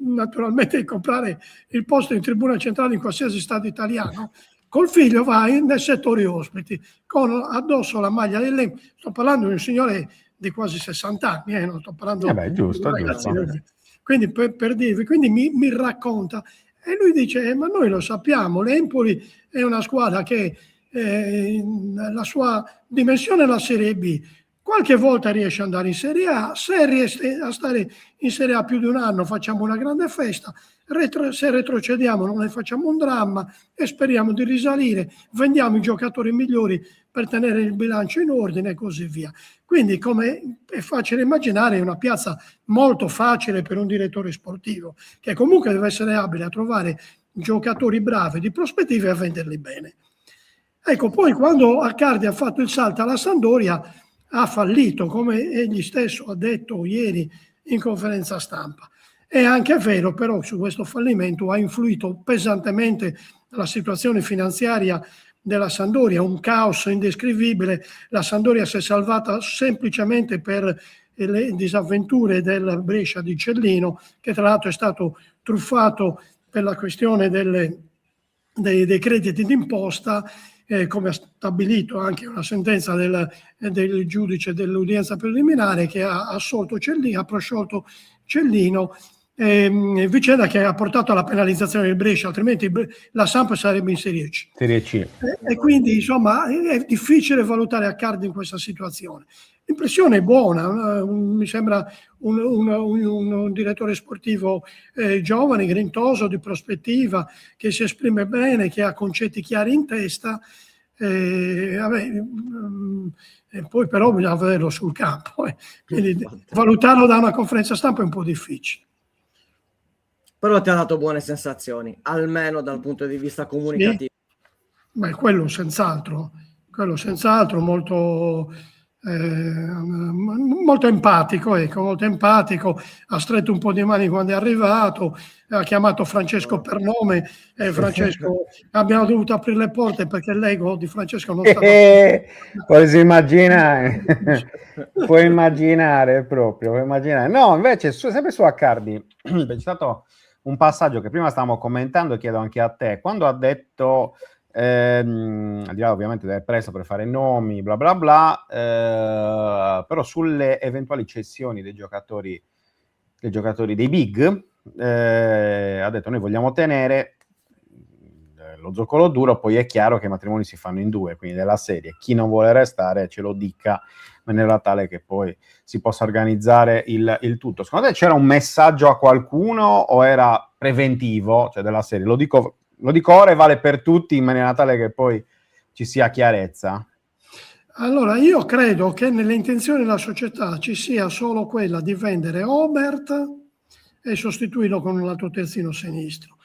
Speaker 4: naturalmente di comprare il posto in tribuna centrale in qualsiasi stadio italiano. Col figlio va nei settori ospiti, con addosso la maglia dell'Empoli. Sto parlando di un signore di quasi 60 anni, non sto parlando
Speaker 3: Giusto,
Speaker 4: di ragazzi.
Speaker 3: giusto.
Speaker 4: Quindi per dirvi, quindi mi racconta, e lui dice, ma noi lo sappiamo, l'Empoli è una squadra che la sua dimensione è la Serie B, qualche volta riesce ad andare in Serie A, se riesce a stare in Serie A più di un anno facciamo una grande festa, se retrocediamo non ne facciamo un dramma e speriamo di risalire, vendiamo i giocatori migliori per tenere il bilancio in ordine e così via. Quindi, come è facile immaginare, è una piazza molto facile per un direttore sportivo, che comunque deve essere abile a trovare giocatori bravi di prospettive e a venderli bene. Ecco, poi quando Accardi ha fatto il salto alla Sampdoria ha fallito, come egli stesso ha detto ieri in conferenza stampa. È anche vero, però, su questo fallimento ha influito pesantemente la situazione finanziaria della Sampdoria, un caos indescrivibile. La Sampdoria si è salvata semplicemente per le disavventure del Brescia di Cellino, che tra l'altro è stato truffato per la questione dei crediti d'imposta, come ha stabilito anche una sentenza del giudice dell'udienza preliminare che ha assolto Cellino, ha prosciolto Cellino, vicenda che ha portato alla penalizzazione del Brescia, altrimenti la Samp sarebbe in Serie C.
Speaker 3: Serie C.
Speaker 4: E quindi insomma è difficile valutare Accardi in questa situazione. L'impressione è buona, mi sembra un direttore sportivo giovane, grintoso, di prospettiva, che si esprime bene, che ha concetti chiari in testa. E poi però bisogna vederlo sul campo. Quindi valutarlo da una conferenza stampa è un po' difficile.
Speaker 2: Però ti ha dato buone sensazioni, almeno dal punto di vista comunicativo.
Speaker 4: Beh, quello senz'altro molto empatico, ecco, molto empatico, ha stretto un po' di mani quando è arrivato, ha chiamato Francesco per nome, Francesco, abbiamo dovuto aprire le porte perché l'ego di Francesco non stava...
Speaker 3: Poi si immagina, puoi immaginare proprio, puoi immaginare. No, invece, sempre su Accardi, c'è stato un passaggio che prima stavamo commentando e chiedo anche a te, quando ha detto... al di là ovviamente del prezzo per fare nomi bla bla bla, però sulle eventuali cessioni dei giocatori dei big, ha detto noi vogliamo tenere lo zoccolo duro, poi è chiaro che i matrimoni si fanno in due, quindi della serie chi non vuole restare ce lo dica in maniera tale che poi si possa organizzare il tutto. Secondo te c'era un messaggio a qualcuno o era preventivo, cioè della serie lo dico ora e vale per tutti in maniera tale che poi ci sia chiarezza?
Speaker 4: Allora, io credo che nelle intenzioni della società ci sia solo quella di vendere Obert e sostituirlo con un altro terzino sinistro.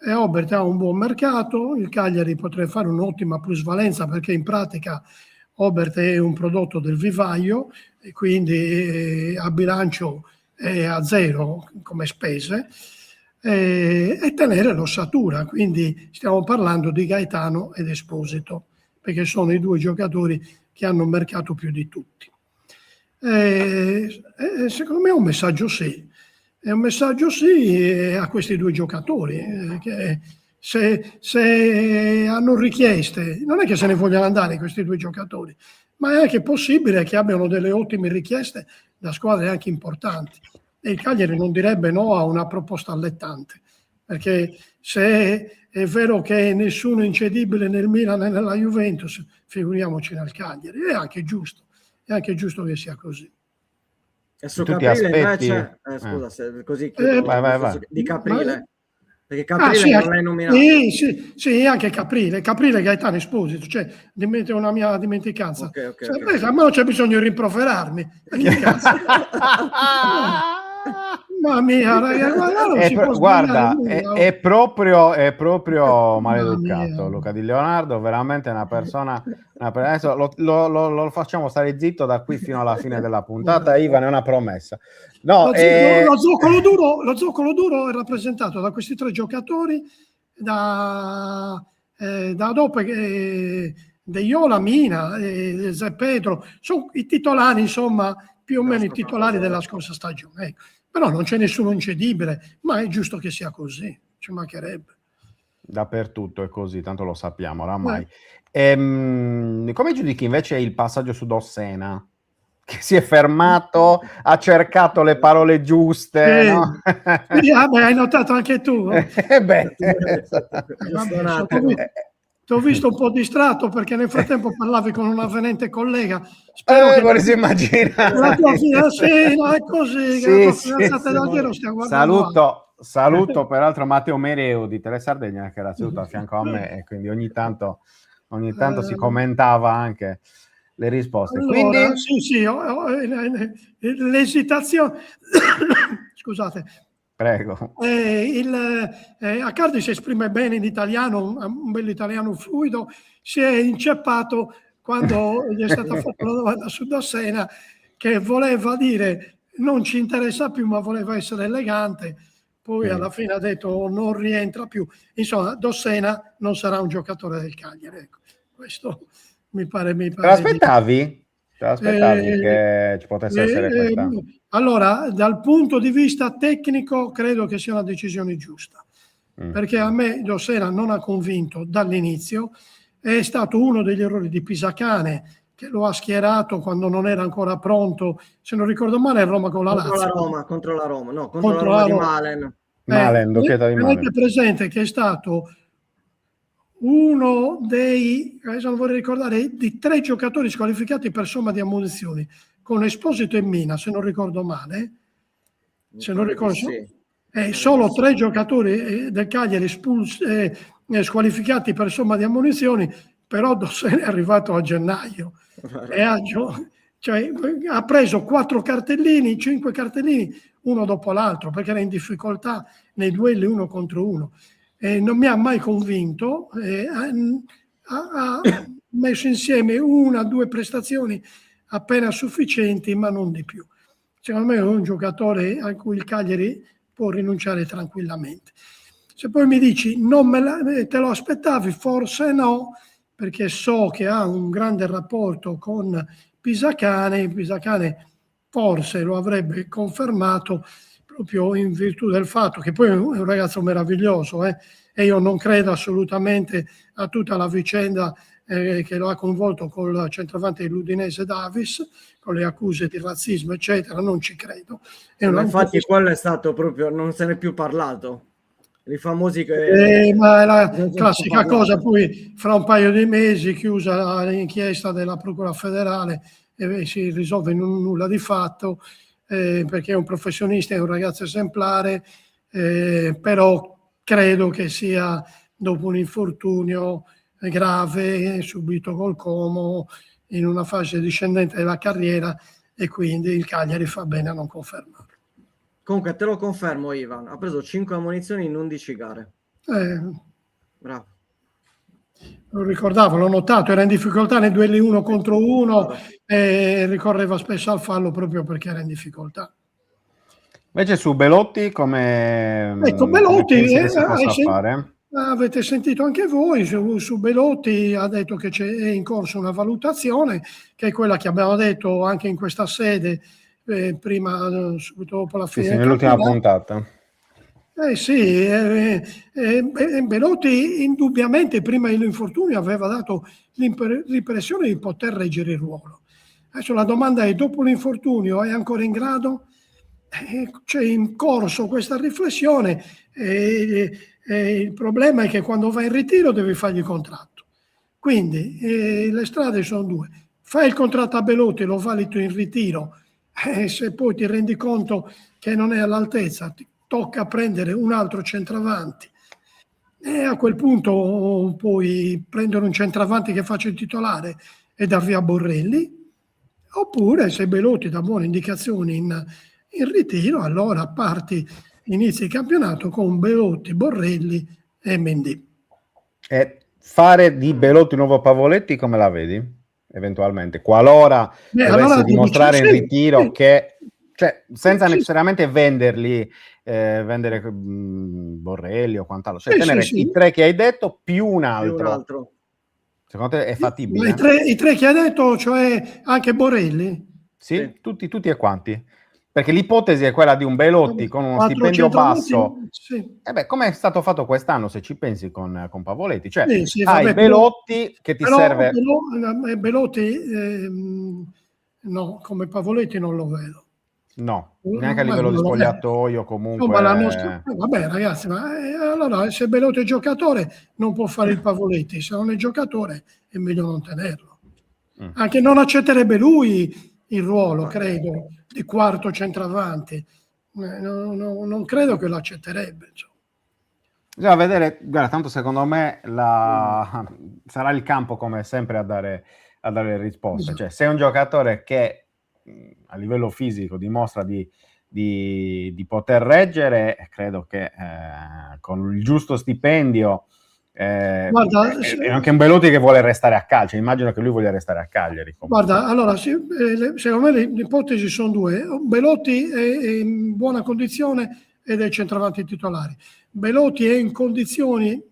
Speaker 4: E Obert ha un buon mercato, il Cagliari potrebbe fare un'ottima plusvalenza perché in pratica Obert è un prodotto del vivaio e quindi a bilancio è a zero come spese. E tenere l'ossatura, quindi stiamo parlando di Gaetano ed Esposito, perché sono i due giocatori che hanno mercato più di tutti. Secondo me è un messaggio sì a questi due giocatori, che se hanno richieste, non è che se ne vogliano andare questi due giocatori, ma è anche possibile che abbiano delle ottime richieste da squadre anche importanti. E il Cagliari non direbbe no a una proposta allettante, perché se è vero che nessuno è incedibile nel Milan e nella Juventus, figuriamoci nel Cagliari, è anche giusto che sia così.
Speaker 2: E su Caprile invece, scusa, così chiedo
Speaker 3: vai.
Speaker 2: Di Caprile, perché Caprile
Speaker 4: sì,
Speaker 2: non l'hai nominato.
Speaker 4: Sì, anche Caprile Gaetano Esposito, cioè una mia dimenticanza.
Speaker 2: Okay.
Speaker 4: Ma non c'è bisogno di rimproverarmi. Che cazzo? Mamma mia, non si può
Speaker 3: guarda,
Speaker 4: sbagliare.
Speaker 3: è proprio
Speaker 4: Mamma
Speaker 3: maleducato
Speaker 4: mia.
Speaker 3: Luca Di Leonardo, veramente una persona. Adesso lo facciamo stare zitto da qui fino alla fine della puntata. Ivan, è una promessa. No,
Speaker 4: Lo zoccolo duro è rappresentato da questi tre giocatori, da dopo De Iola, Mina, Zé Pedro, sono i titolari, insomma, più o meno i titolari della scorsa stagione. Ecco. Però non c'è nessuno incedibile, ma è giusto che sia così, ci mancherebbe.
Speaker 3: Dappertutto è così, tanto lo sappiamo oramai. Come giudichi invece il passaggio su Dossena? Che si è fermato, ha cercato le parole giuste, no?
Speaker 4: Sì, hai notato anche tu?
Speaker 3: Beh,
Speaker 4: ti ho visto un po' distratto perché nel frattempo parlavi con un avvenente collega. Spero che
Speaker 3: vorrei immaginare.
Speaker 4: la tua fidanzata è così, che la tua fidanzata davvero stia guardando.
Speaker 3: Saluto peraltro Matteo Mereu di Tele Sardegna, che era seduto a fianco a me, e quindi ogni tanto si commentava anche le risposte.
Speaker 4: Allora,
Speaker 3: Quindi
Speaker 4: sì, l'esitazione. Scusate.
Speaker 3: Prego.
Speaker 4: Accardi si esprime bene in italiano, un bel italiano fluido, si è inceppato quando gli è stata fatta la domanda su Dossena, che voleva dire non ci interessa più, ma voleva essere elegante. Poi alla fine ha detto non rientra più. Insomma, Dossena non sarà un giocatore del Cagliari. Ecco, questo mi pare.
Speaker 3: Te l'aspettavi? Te l'aspettavi che ci potesse essere questa?
Speaker 4: Allora, dal punto di vista tecnico, credo che sia una decisione giusta, perché a me Dossena non ha convinto dall'inizio. È stato uno degli errori di Pisacane, che lo ha schierato quando non era ancora pronto, se non ricordo male, Roma con la Lazio.
Speaker 2: Contro la Roma di Malen.
Speaker 3: Doppietta di Malen.
Speaker 4: Tenete presente che è stato uno dei, adesso non vorrei ricordare, di 3 giocatori squalificati per somma di ammunizioni, con Esposito e Mina, se non ricordo male. Se non ricordo, solo 3 giocatori del Cagliari squalificati per somma di ammunizioni, però Dossena è arrivato a gennaio e ha preso 4 cartellini, 5 cartellini, uno dopo l'altro, perché era in difficoltà nei duelli 1 contro 1. Non mi ha mai convinto, ha messo insieme 1 o 2 prestazioni appena sufficienti, ma non di più. Secondo me è un giocatore a cui il Cagliari può rinunciare tranquillamente. Se poi mi dici te lo aspettavi, forse no, perché so che ha un grande rapporto con Pisacane forse lo avrebbe confermato proprio in virtù del fatto che poi è un ragazzo meraviglioso, e io non credo assolutamente a tutta la vicenda che lo ha coinvolto col centravanti dell'Udinese Davis, con le accuse di razzismo eccetera, non ci credo.
Speaker 2: Infatti quello è stato proprio, non se n'è più parlato. I famosi
Speaker 4: ma è la classica cosa, poi fra un paio di mesi chiusa l'inchiesta della Procura federale e si risolve in un nulla di fatto, perché è un professionista, è un ragazzo esemplare, però credo che sia dopo un infortunio grave subito col Como in una fase discendente della carriera, e quindi il Cagliari fa bene a non confermarlo.
Speaker 2: Comunque te lo confermo, Ivan, ha preso 5 ammonizioni in 11 gare. Bravo.
Speaker 4: Lo ricordavo, l'ho notato, era in difficoltà nei duelli 1 contro 1 e ricorreva spesso al fallo proprio perché era in difficoltà.
Speaker 3: Invece su Belotti come
Speaker 4: Belotti
Speaker 3: che si possa fare?
Speaker 4: Avete sentito anche voi, su Belotti ha detto che è in corso una valutazione, che è quella che abbiamo detto anche in questa sede prima, subito dopo la fine.
Speaker 3: Sì, nell'ultima puntata.
Speaker 4: Belotti indubbiamente prima dell'infortunio aveva dato l'impressione di poter reggere il ruolo. Adesso la domanda è: dopo l'infortunio è ancora in grado? C'è in corso questa riflessione, il problema è che quando va in ritiro devi fargli il contratto, quindi le strade sono 2: fai il contratto a Belotti, lo valido in ritiro, se poi ti rendi conto che non è all'altezza ti tocca prendere un altro centravanti, e a quel punto puoi prendere un centravanti che faccia il titolare e dar via Borrelli, oppure se Belotti dà buone indicazioni in ritiro, allora inizi il campionato con Belotti, Borrelli e Mendy.
Speaker 3: E fare di Belotti nuovo Pavoletti come la vedi? Eventualmente, qualora dovesse
Speaker 4: Allora
Speaker 3: dimostrare in ritiro che, cioè, senza
Speaker 4: sì,
Speaker 3: necessariamente venderli, vendere Borrelli o quant'altro, cioè tenere
Speaker 4: sì.
Speaker 3: i 3 che hai detto più un
Speaker 2: Più un
Speaker 3: altro.
Speaker 2: altro.
Speaker 3: Secondo te è
Speaker 4: Ma
Speaker 3: fattibile?
Speaker 4: i tre che ha detto, cioè anche Borrelli?
Speaker 3: Sì? Tutti e quanti? Perché l'ipotesi è quella di un Belotti con uno
Speaker 4: 4
Speaker 3: stipendio
Speaker 4: centravanti?
Speaker 3: basso.
Speaker 4: Sì.
Speaker 3: E beh, come è stato fatto quest'anno, se ci pensi con Pavoletti? Cioè,
Speaker 4: Sì,
Speaker 3: hai
Speaker 4: vabbè,
Speaker 3: Belotti che ti serve...
Speaker 4: Belotti, no, come Pavoletti non lo vedo.
Speaker 3: No, neanche a
Speaker 4: Ma
Speaker 3: livello di
Speaker 4: non lo vedo.
Speaker 3: spogliatoio
Speaker 4: Insomma,
Speaker 3: comunque...
Speaker 4: vabbè ragazzi, ma allora se Belotti è giocatore non può fare il Pavoletti, se non è giocatore è meglio non tenerlo. Anche non accetterebbe lui il ruolo, credo, di quarto centravanti. Non credo che lo accetterebbe.
Speaker 3: Bisogna vedere, guarda, tanto secondo me sarà il campo come sempre a dare le risposte. Cioè, se è un giocatore che a livello fisico dimostra di poter reggere, credo che con il giusto stipendio
Speaker 4: Guarda,
Speaker 3: è anche un Belotti che vuole restare a Cagliari. Immagino che lui voglia restare a Cagliari.
Speaker 4: Guarda, allora, secondo me le ipotesi sono due. Belotti è in buona condizione ed è centravanti titolare. Belotti è in condizioni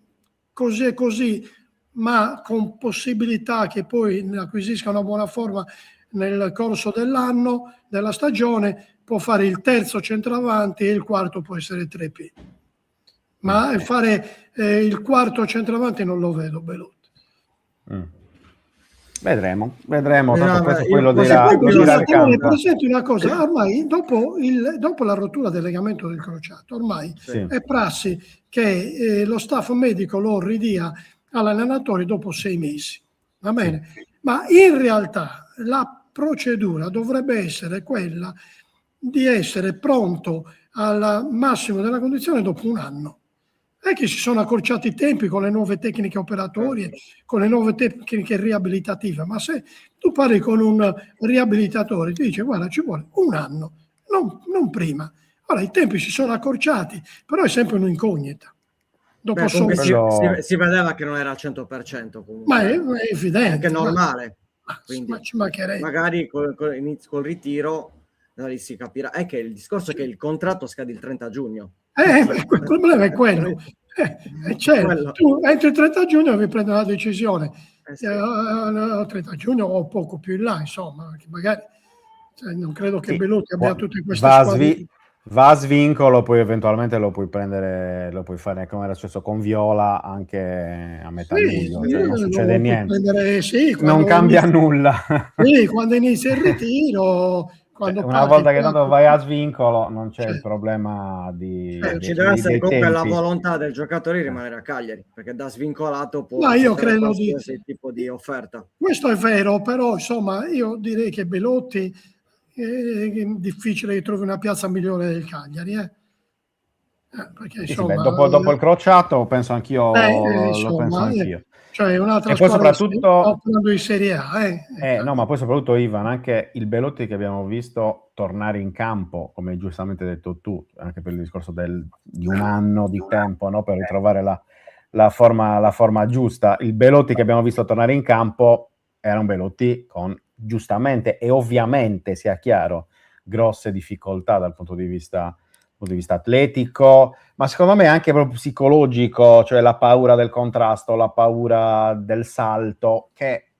Speaker 4: così e così, ma con possibilità che poi acquisisca una buona forma nel corso dell'anno, della stagione, può fare il terzo centravanti e il quarto può essere 3P. Ma fare il quarto centravanti non lo vedo, Belotti.
Speaker 3: Vedremo. Tanto questo poi
Speaker 2: Io
Speaker 3: lo
Speaker 2: quasi
Speaker 3: dirà
Speaker 2: più
Speaker 3: il campo.
Speaker 4: Per esempio una cosa, ormai dopo la rottura del legamento del crociato, ormai è prassi che lo staff medico lo ridia all'allenatore dopo 6 mesi. Va bene? Ma in realtà la procedura dovrebbe essere quella di essere pronto al massimo della condizione dopo un anno. È che si sono accorciati i tempi con le nuove tecniche operatorie, con le nuove tecniche riabilitative, ma se tu parli con un riabilitatore, ti dice guarda ci vuole un anno, non prima. Ora i tempi si sono accorciati, però è sempre un'incognita. Dopo
Speaker 2: comunque
Speaker 3: Quello-
Speaker 2: si vedeva che non era al 100% comunque.
Speaker 4: Ma è evidente.
Speaker 2: È anche normale. Quindi
Speaker 4: Ma ci mancherebbe.
Speaker 2: magari col ritiro si capirà. È che il discorso è che il contratto scade il 30 giugno.
Speaker 4: Il problema è quello. Certo, tu entro il 30 giugno devi prendere una decisione.
Speaker 2: Sì.
Speaker 4: 30 giugno o poco più in là, insomma, magari non credo che Belotti abbia tutte queste
Speaker 3: va
Speaker 4: squadre.
Speaker 3: va a svincolo, poi eventualmente lo puoi prendere, lo puoi fare come era successo con Viola anche a metà luglio, cioè non succede niente, non cambia nulla.
Speaker 4: Sì, quando inizia il ritiro, quando
Speaker 3: Una volta che tanto vai a svincolo non c'è il problema
Speaker 2: ci deve essere
Speaker 3: dei
Speaker 2: comunque la
Speaker 3: tempi.
Speaker 2: volontà del giocatore di rimanere a Cagliari, perché da svincolato può
Speaker 4: Ma io
Speaker 2: accettare
Speaker 4: credo
Speaker 2: qualsiasi tipo di offerta.
Speaker 4: Questo è vero, però insomma io direi che Belotti è difficile che trovi una piazza migliore del Cagliari. Perché, insomma,
Speaker 3: dopo il crociato penso anch'io, lo penso anch'io.
Speaker 4: Cioè un'altra
Speaker 3: E poi
Speaker 4: squadra
Speaker 3: soprattutto
Speaker 4: di Serie A.
Speaker 3: no, ma poi soprattutto Ivan, anche il Belotti che abbiamo visto tornare in campo, come giustamente hai detto tu, anche per il discorso di un anno di tempo, no, per ritrovare la forma giusta. Il Belotti che abbiamo visto tornare in campo era un Belotti con, giustamente e ovviamente, sia chiaro, grosse difficoltà dal punto di vista atletico, ma secondo me anche proprio psicologico, cioè la paura del contrasto, la paura del salto, che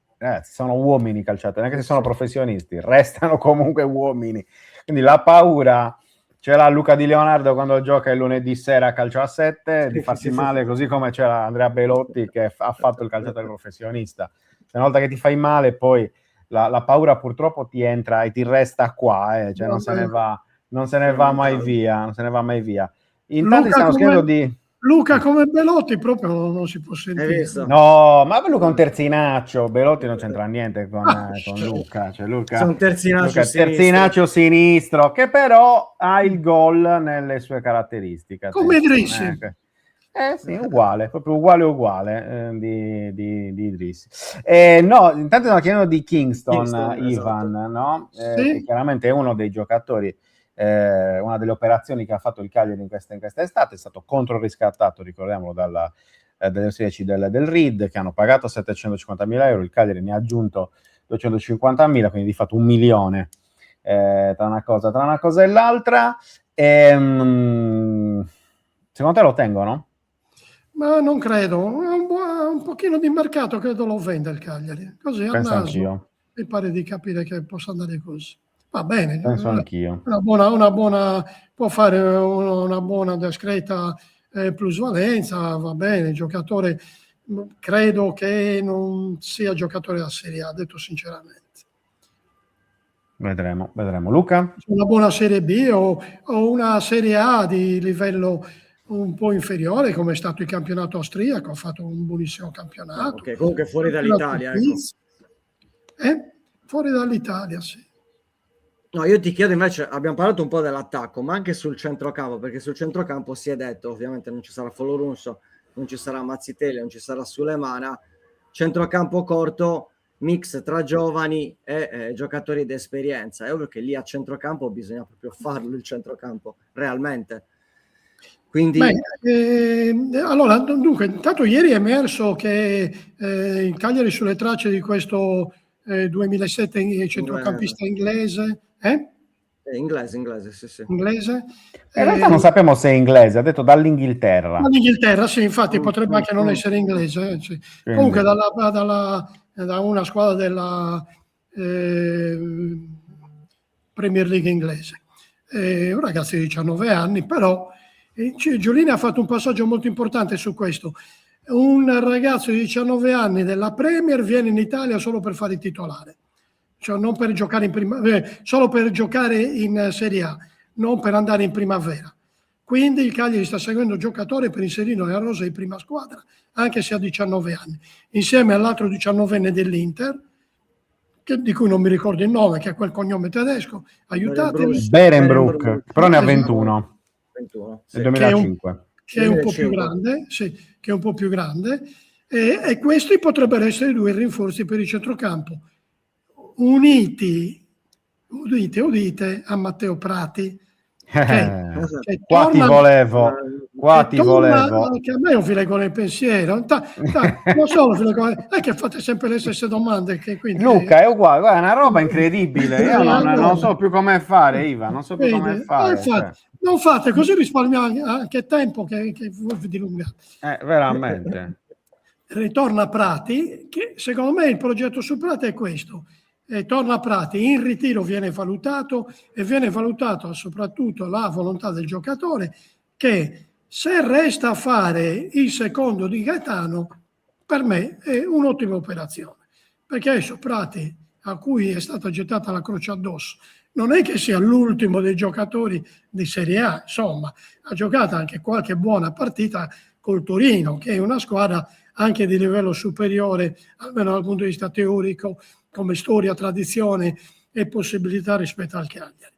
Speaker 3: sono uomini calciatori, anche se sono professionisti, restano comunque uomini. Quindi la paura ce l'ha Luca Di Leonardo quando gioca il lunedì sera a calcio a 7, di farsi male, così come c'era Andrea Belotti che ha fatto il calciatore professionista. Una volta che ti fai male, poi la paura purtroppo ti entra e ti resta qua, cioè non se ne va mai via, In tanti stanno scrivendo di...
Speaker 4: Luca come Belotti proprio non si può sentire.
Speaker 3: No, ma Luca è un terzinaccio, Belotti non c'entra niente con Luca. Cioè Luca è un terzinaccio sinistro che però ha il gol nelle sue caratteristiche.
Speaker 4: Come Idrissi.
Speaker 3: Sì, uguale, proprio uguale di Idrissi. No, intanto stiamo chiedendo di Kingston, Ivan,
Speaker 2: esatto.
Speaker 3: no? Che chiaramente è uno dei giocatori una delle operazioni che ha fatto il Cagliari in questa estate, è stato controriscattato, ricordiamolo, dalle 16 del RID, che hanno pagato 750.000 euro, il Cagliari ne ha aggiunto 250.000, quindi di fatto 1 milione tra una cosa e l'altra. Secondo te lo tengono?
Speaker 4: Ma non credo, un pochino di mercato credo lo vende il Cagliari, così a
Speaker 3: Penso
Speaker 4: naso
Speaker 3: anch'io.
Speaker 4: mi pare di capire che possa andare così. Va bene,
Speaker 3: Penso anch'io.
Speaker 4: una buona, può fare una buona discreta plusvalenza, va bene, il giocatore credo che non sia giocatore da Serie A, detto sinceramente.
Speaker 3: Vedremo. Luca?
Speaker 4: Una buona Serie B o una Serie A di livello un po' inferiore, come è stato il campionato austriaco, ha fatto un buonissimo campionato.
Speaker 2: Okay, comunque fuori dall'Italia, ecco.
Speaker 4: Fuori dall'Italia, sì.
Speaker 2: No, io ti chiedo invece, abbiamo parlato un po' dell'attacco, ma anche sul centrocampo, perché sul centrocampo si è detto, ovviamente non ci sarà Folorunso, non ci sarà Mazzitelli, non ci sarà Sulemana, centrocampo corto, mix tra giovani e giocatori d'esperienza. È ovvio che lì a centrocampo bisogna proprio farlo il centrocampo, realmente. Quindi...
Speaker 4: allora, dunque, intanto ieri è emerso che il Cagliari sulle tracce di questo 2007 centrocampista inglese,
Speaker 2: Inglese, sì.
Speaker 4: Inglese.
Speaker 3: In realtà non sappiamo se è inglese, ha detto dall'Inghilterra.
Speaker 4: Dall'Inghilterra, sì, infatti potrebbe anche non essere inglese. Sì. Comunque da una squadra della Premier League inglese. Un ragazzo di 19 anni, però Giulini ha fatto un passaggio molto importante su questo. Un ragazzo di 19 anni della Premier viene in Italia solo per fare il titolare, cioè non per giocare solo per giocare in Serie A, non per andare in primavera. Quindi il Cagliari sta seguendo il giocatore per inserirlo nella rosa di prima squadra, anche se ha 19 anni, insieme all'altro 19enne dell'Inter, di cui non mi ricordo il nome, che ha quel cognome tedesco, aiutatemi.
Speaker 3: Berenbrook, però ne ha 21.
Speaker 2: 21
Speaker 3: nel 2005.
Speaker 4: Che è un po' più grande, sì, che è un po' più grande, e questi potrebbero essere 2 rinforzi per il centrocampo, udite a Matteo Prati, che
Speaker 3: qua ti volevo.
Speaker 4: Anche a me un file con il pensiero, non solo file con è che fate sempre le stesse domande, che quindi
Speaker 3: Luca è uguale, guarda, è una roba incredibile, io non so più come fare, Iva, non so più come fare.
Speaker 4: Non fate così, risparmiamo anche tempo che voi dilungate.
Speaker 3: Veramente.
Speaker 4: Ritorna Prati, che secondo me il progetto su Prati è questo. Torna Prati, in ritiro viene valutato e viene valutato soprattutto la volontà del giocatore, che se resta a fare il secondo di Gaetano, per me è un'ottima operazione, perché adesso Prati, a cui è stata gettata la croce addosso, non è che sia l'ultimo dei giocatori di Serie A, insomma, ha giocato anche qualche buona partita col Torino, che è una squadra anche di livello superiore, almeno dal punto di vista teorico, come storia, tradizione e possibilità rispetto al Cagliari.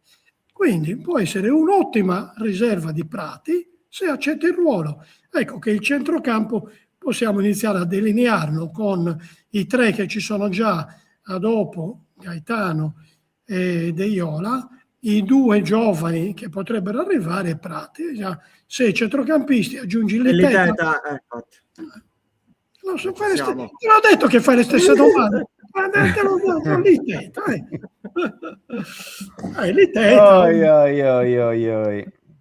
Speaker 4: Quindi può essere un'ottima riserva di Prati se accetta il ruolo. Ecco che il centrocampo possiamo iniziare a delinearlo con i 3 che ci sono già a dopo, Gaetano e De Iola, i 2 giovani che potrebbero arrivare, Prati, 6 centrocampisti, aggiungi Liteta. Non so, te l'ho detto che fai le stesse domande. Te l'ho Liteta.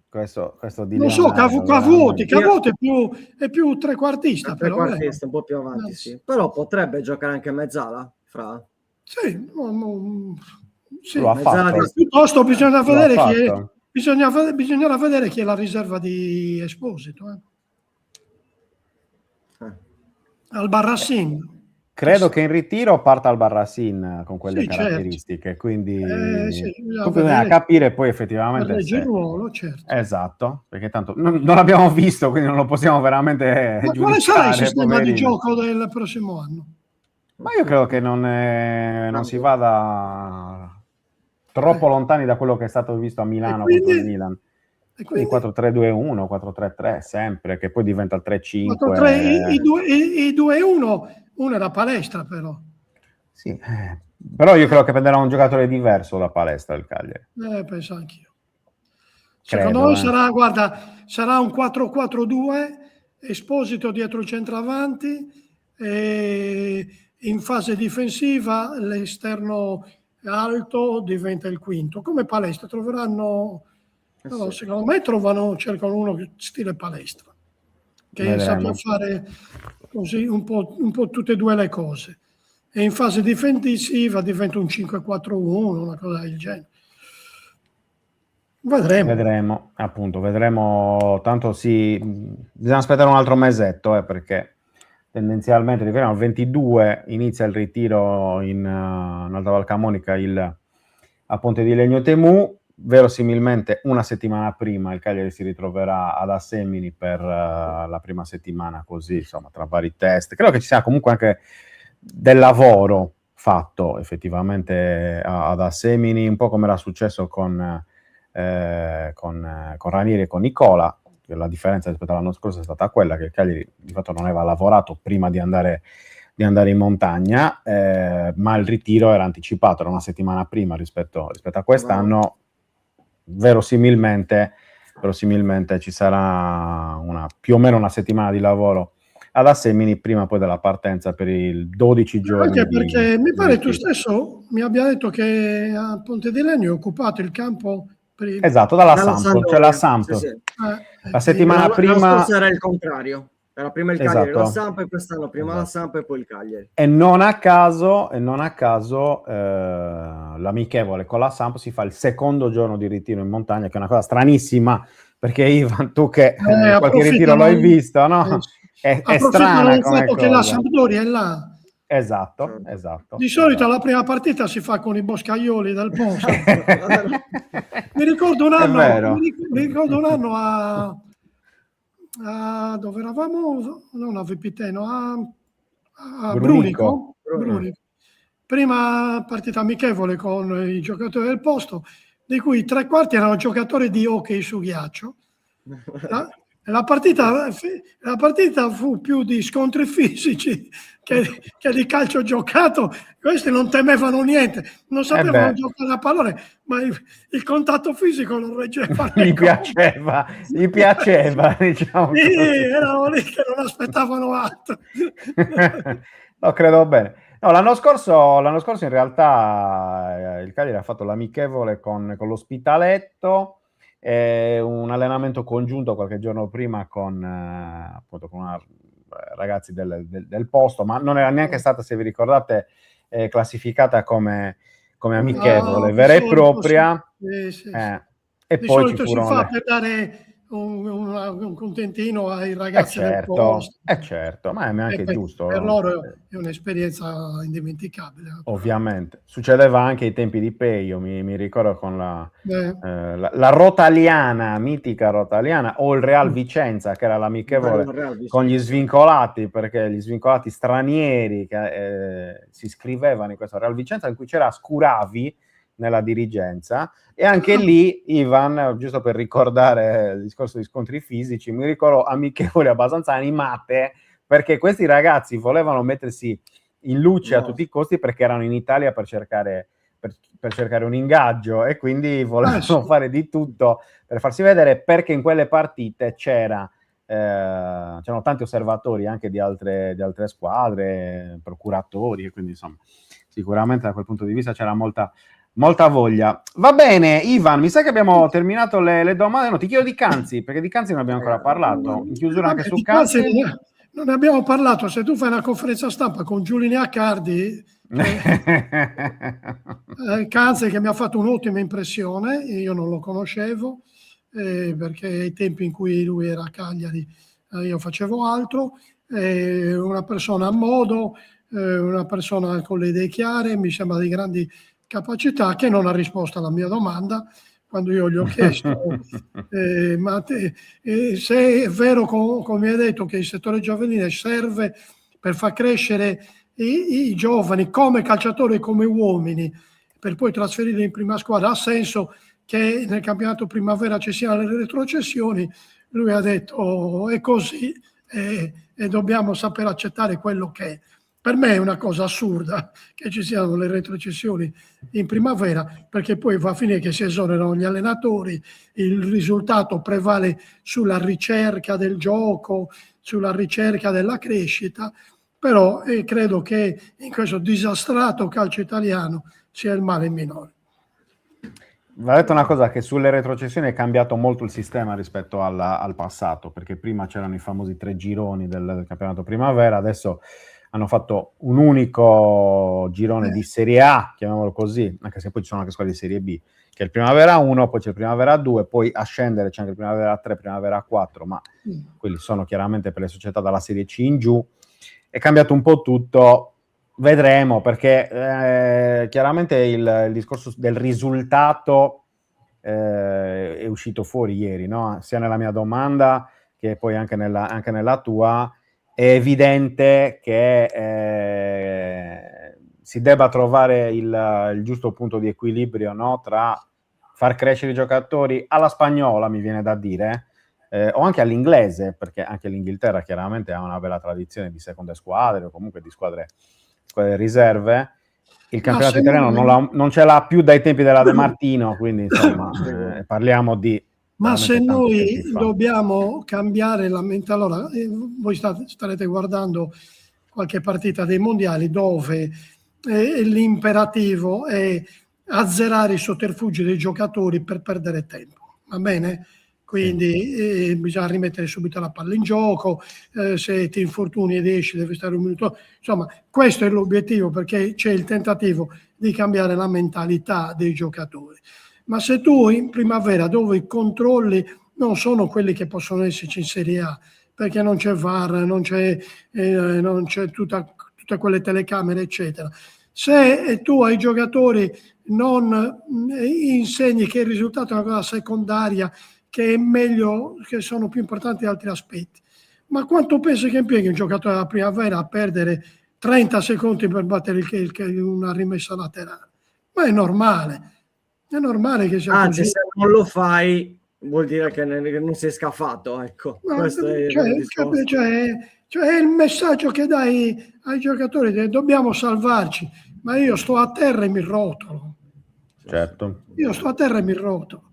Speaker 3: Questo
Speaker 4: non so, Cavuti è più trequartista, però.
Speaker 2: Trequartista, un po' più avanti, sì. Però potrebbe giocare anche mezzala, Fra.
Speaker 4: Sì, sì.
Speaker 3: Lo ha fatto.
Speaker 4: Piuttosto bisogna vedere bisognerà vedere chi è la riserva di Esposito. Al Barrassin.
Speaker 3: Credo che in ritiro parta al Barrassin con quelle caratteristiche,
Speaker 4: certo.
Speaker 3: quindi
Speaker 4: bisogna
Speaker 3: capire poi effettivamente
Speaker 4: il ruolo, certo.
Speaker 3: Esatto, perché tanto non l'abbiamo visto, quindi non lo possiamo veramente giudicare.
Speaker 4: Quale sarà il sistema di gioco del prossimo anno?
Speaker 3: Ma io credo che non si vada troppo lontani da quello che è stato visto a Milano contro il Milan. Quindi 4-3-2-1, 4-3-3 sempre, che poi diventa il 3-5.
Speaker 4: I 2-1, uno era palestra però.
Speaker 3: Sì, però io credo che prenderà un giocatore diverso da palestra il Cagliari.
Speaker 4: Penso anch'io. Secondo me sarà un 4-4-2, Esposito dietro il centravanti, e in fase difensiva l'esterno alto diventa il quinto. Come Palestra troveranno,
Speaker 2: sì.
Speaker 4: secondo me cercano uno stile Palestra, che
Speaker 3: Vedremo.
Speaker 4: sappia fare così un po' tutte e due le cose. E in fase difensiva diventa un 5-4-1, una cosa del genere.
Speaker 3: Vedremo, appunto, vedremo. Tanto bisogna aspettare un altro mesetto, perché tendenzialmente il 22 inizia il ritiro in Alta Val Camonica a Ponte di Legno Temu. Verosimilmente una settimana prima il Cagliari si ritroverà ad Assemini per la prima settimana, così insomma, tra vari test. Credo che ci sia comunque anche del lavoro fatto effettivamente ad Assemini, un po' come era successo con Ranieri e con Nicola. La differenza rispetto all'anno scorso è stata quella che il Cagliari di fatto non aveva lavorato prima di andare in montagna, ma il ritiro era anticipato, era una settimana prima rispetto a quest'anno. Verosimilmente ci sarà più o meno una settimana di lavoro ad Assemini prima poi della partenza per i 12 giorni.
Speaker 4: Anche perché mi pare tu stesso mi abbia detto che a Ponte di Legno è occupato il campo
Speaker 3: esatto, dalla Samp, cioè la Samp.
Speaker 2: Sì.
Speaker 3: La settimana prima
Speaker 2: l'anno scorso era il contrario, era prima il Cagliari,
Speaker 3: esatto.
Speaker 2: La Samp, e quest'anno prima la Samp e poi il Cagliari.
Speaker 3: E non a caso l'amichevole con la Samp si fa il secondo giorno di ritiro in montagna, che è una cosa stranissima, perché Ivan, tu che qualche ritiro l'hai visto, no? È strana
Speaker 4: del
Speaker 3: come
Speaker 4: fatto
Speaker 3: cosa.
Speaker 4: Che la Sampdoria è là.
Speaker 3: Esatto.
Speaker 4: Di solito la prima partita si fa con i boscaioli del posto. Mi ricordo un anno a dove eravamo, non a Vipiteno, a Brunico. Prima partita amichevole con i giocatori del posto, di cui 3/4 erano giocatori di hockey su ghiaccio. La partita fu più di scontri fisici che di calcio giocato. Questi non temevano niente, non sapevano giocare a pallone, ma il contatto fisico lo reggeva.
Speaker 3: Gli piaceva, diciamo.
Speaker 4: Sì, erano lì che non aspettavano altro.
Speaker 3: No, credo bene. No, l'anno scorso in realtà il Cagliari ha fatto l'amichevole con l'Ospitaletto, un allenamento congiunto qualche giorno prima con ragazzi del posto, ma non era neanche stata, se vi ricordate, classificata come amichevole vera e propria.
Speaker 4: Sì.
Speaker 3: E
Speaker 4: di
Speaker 3: poi
Speaker 4: solito
Speaker 3: ci furono
Speaker 4: si fa per dare un contentino ai ragazzi del
Speaker 3: certo,
Speaker 4: posto.
Speaker 3: certo, ma è anche giusto.
Speaker 4: Per loro è un'esperienza indimenticabile.
Speaker 3: Ovviamente. Succedeva anche ai tempi di Pei, io mi ricordo con la Rotaliana, mitica Rotaliana, o il Real Vicenza, che era l'amichevole con gli svincolati, perché gli svincolati stranieri che si iscrivevano in questo Real Vicenza, in cui c'era Scuravi nella dirigenza, e anche lì, Ivan, giusto per ricordare il discorso di scontri fisici, mi ricordo amichevoli abbastanza animate, perché questi ragazzi volevano mettersi in luce a tutti i costi, perché erano in Italia per cercare un ingaggio, e quindi volevano fare di tutto per farsi vedere, perché in quelle partite c'erano tanti osservatori anche di altre squadre, procuratori, e quindi insomma sicuramente da quel punto di vista c'era molta voglia. Va bene, Ivan, mi sa che abbiamo terminato le domande. No, ti chiedo di Canzi, perché di Canzi non abbiamo ancora parlato. In chiusura anche su Canzi.
Speaker 4: Non ne abbiamo parlato. Se tu fai una conferenza stampa con Giuliano Accardi, Canzi, che mi ha fatto un'ottima impressione, io non lo conoscevo, perché ai tempi in cui lui era a Cagliari io facevo altro, una persona a modo, una persona con le idee chiare, mi sembra di grandi capacità, che non ha risposto alla mia domanda quando io gli ho chiesto se è vero, come hai detto, che il settore giovanile serve per far crescere i giovani come calciatori e come uomini, per poi trasferirli in prima squadra. Ha senso che nel campionato primavera ci siano le retrocessioni? Lui ha detto è così, e dobbiamo saper accettare quello che è. Per me è una cosa assurda che ci siano le retrocessioni in primavera, perché poi va a finire che si esonerano gli allenatori, il risultato prevale sulla ricerca del gioco, sulla ricerca della crescita, però credo che in questo disastrato calcio italiano sia il male minore.
Speaker 3: Va detto una cosa, che sulle retrocessioni è cambiato molto il sistema rispetto al passato, perché prima c'erano i famosi 3 gironi del campionato primavera, adesso hanno fatto un unico girone di Serie A, chiamiamolo così, anche se poi ci sono anche squadre di Serie B, che è il Primavera 1, poi c'è il Primavera 2, poi a scendere c'è anche il Primavera 3, Primavera 4, ma quelli sono chiaramente per le società dalla Serie C in giù. È cambiato un po' tutto, vedremo, perché chiaramente il discorso del risultato è uscito fuori ieri, no? Sia nella mia domanda che poi anche nella tua. È evidente che si debba trovare il giusto punto di equilibrio, no? Tra far crescere i giocatori alla spagnola, mi viene da dire, o anche all'inglese, perché anche l'Inghilterra chiaramente ha una bella tradizione di seconde squadre o comunque di squadre riserve. Il campionato italiano non ce l'ha più dai tempi della De Martino, quindi insomma parliamo di...
Speaker 4: Ma se noi dobbiamo cambiare la mente, allora voi starete guardando qualche partita dei mondiali dove l'imperativo è azzerare i sotterfugi dei giocatori per perdere tempo, va bene? Quindi bisogna rimettere subito la palla in gioco, se ti infortuni ed esci devi stare un minuto, insomma questo è l'obiettivo, perché c'è il tentativo di cambiare la mentalità dei giocatori. Ma se tu in primavera, dove i controlli non sono quelli che possono esserci in Serie A, perché non c'è VAR, non c'è tutte quelle telecamere, eccetera. Se tu ai giocatori non insegni che il risultato è una cosa secondaria, che è meglio, che sono più importanti altri aspetti. Ma quanto pensi che impieghi un giocatore alla primavera a perdere 30 secondi per battere una rimessa laterale? Ma è normale. È normale che sia
Speaker 2: Anzi,
Speaker 4: così.
Speaker 2: se non lo fai, vuol dire che non sei scafato, ecco.
Speaker 4: Ma,
Speaker 2: Questo è il discorso.
Speaker 4: cioè, è il messaggio che dai ai giocatori, che dobbiamo salvarci, ma io sto a terra e mi rotolo.
Speaker 3: Certo.
Speaker 4: Io sto a terra e mi rotolo.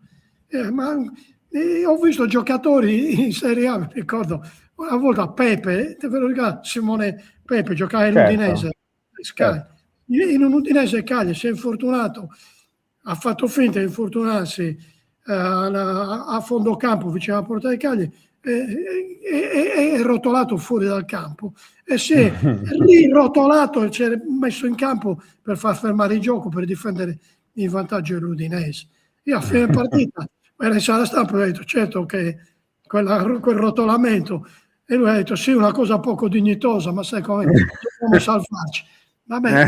Speaker 4: Ho visto giocatori in Serie A, mi ricordo una volta Pepe, te ve lo ricordo, Simone Pepe giocava in Udinese, in un Udinese Cagliari, si è infortunato, ha fatto finta di infortunarsi a fondo campo vicino alla porta dei Cagliari, è rotolato fuori dal campo e si è rirotolato e si è messo in campo per far fermare il gioco, per difendere il vantaggio dell'Udinese. Io a fine partita era in sala stampa e ho detto certo che quel rotolamento, e lui ha detto sì, una cosa poco dignitosa, ma sai come dobbiamo salvarci. Vabbè,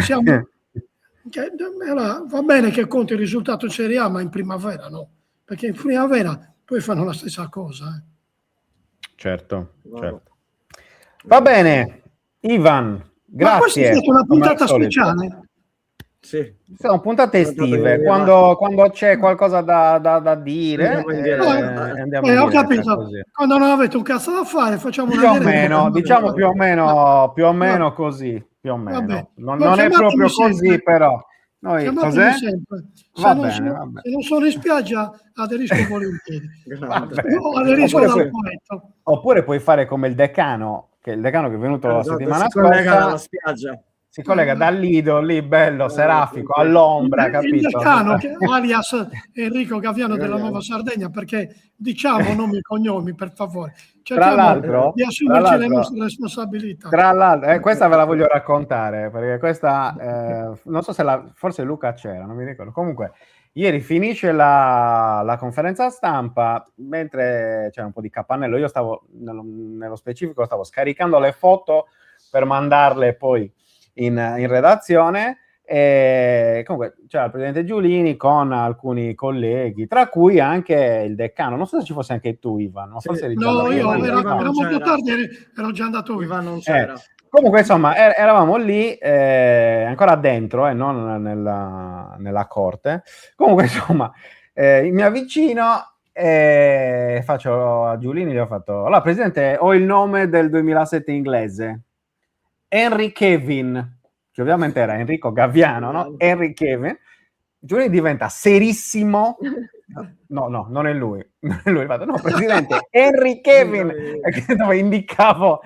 Speaker 4: allora, va bene che conti il risultato in Serie A, ma in primavera no, perché in primavera poi fanno la stessa cosa.
Speaker 3: Certo. Va bene, Ivan, grazie.
Speaker 4: Ma questa è stata una puntata speciale?
Speaker 2: Sì.
Speaker 3: Sono puntate estive, quando c'è qualcosa da dire andiamo in diretta,
Speaker 4: ho capito,
Speaker 3: così.
Speaker 4: Quando non avete un cazzo da fare facciamo una
Speaker 3: diretta. Diciamo più o meno così, più o meno. Non è proprio così, però. Noi, cos'è?
Speaker 4: Sempre.
Speaker 3: Va bene.
Speaker 4: Se non sono in spiaggia aderisco volentieri. Aderisco dal poeta.
Speaker 3: Oppure puoi fare come il decano, che è venuto la settimana
Speaker 2: si collega
Speaker 3: scorsa.
Speaker 2: alla spiaggia.
Speaker 3: Si collega dal Lido, lì bello, serafico, all'ombra, capito?
Speaker 4: Il decano, alias Enrico Gaviano della Nuova Sardegna, perché diciamo nomi e cognomi, per favore.
Speaker 3: Cerchiamo
Speaker 4: di assumerci le nostre responsabilità.
Speaker 3: Tra l'altro, questa ve la voglio raccontare, perché questa, non so se forse Luca c'era, non mi ricordo. Comunque, ieri finisce la conferenza stampa, mentre c'era un po' di capannello, io stavo, nello specifico, stavo scaricando le foto per mandarle poi in redazione, e comunque c'era il presidente Giulini con alcuni colleghi, tra cui anche il decano. Non so se ci fosse anche tu, Ivan.
Speaker 4: No, io era molto tardi, ero già andato via.
Speaker 2: Ivan non c'era.
Speaker 3: Comunque, insomma, eravamo lì ancora dentro e non nella corte. Comunque, insomma, mi avvicino e faccio a Giulini, gli ho fatto: allora, presidente, ho il nome del 2007 inglese. Henry Kevin, che ovviamente era Enrico Gavviano, no? Henry Kevin, Giuliani diventa serissimo. No, non è lui. Non è lui. No, presidente, Henry Kevin, dove indicavo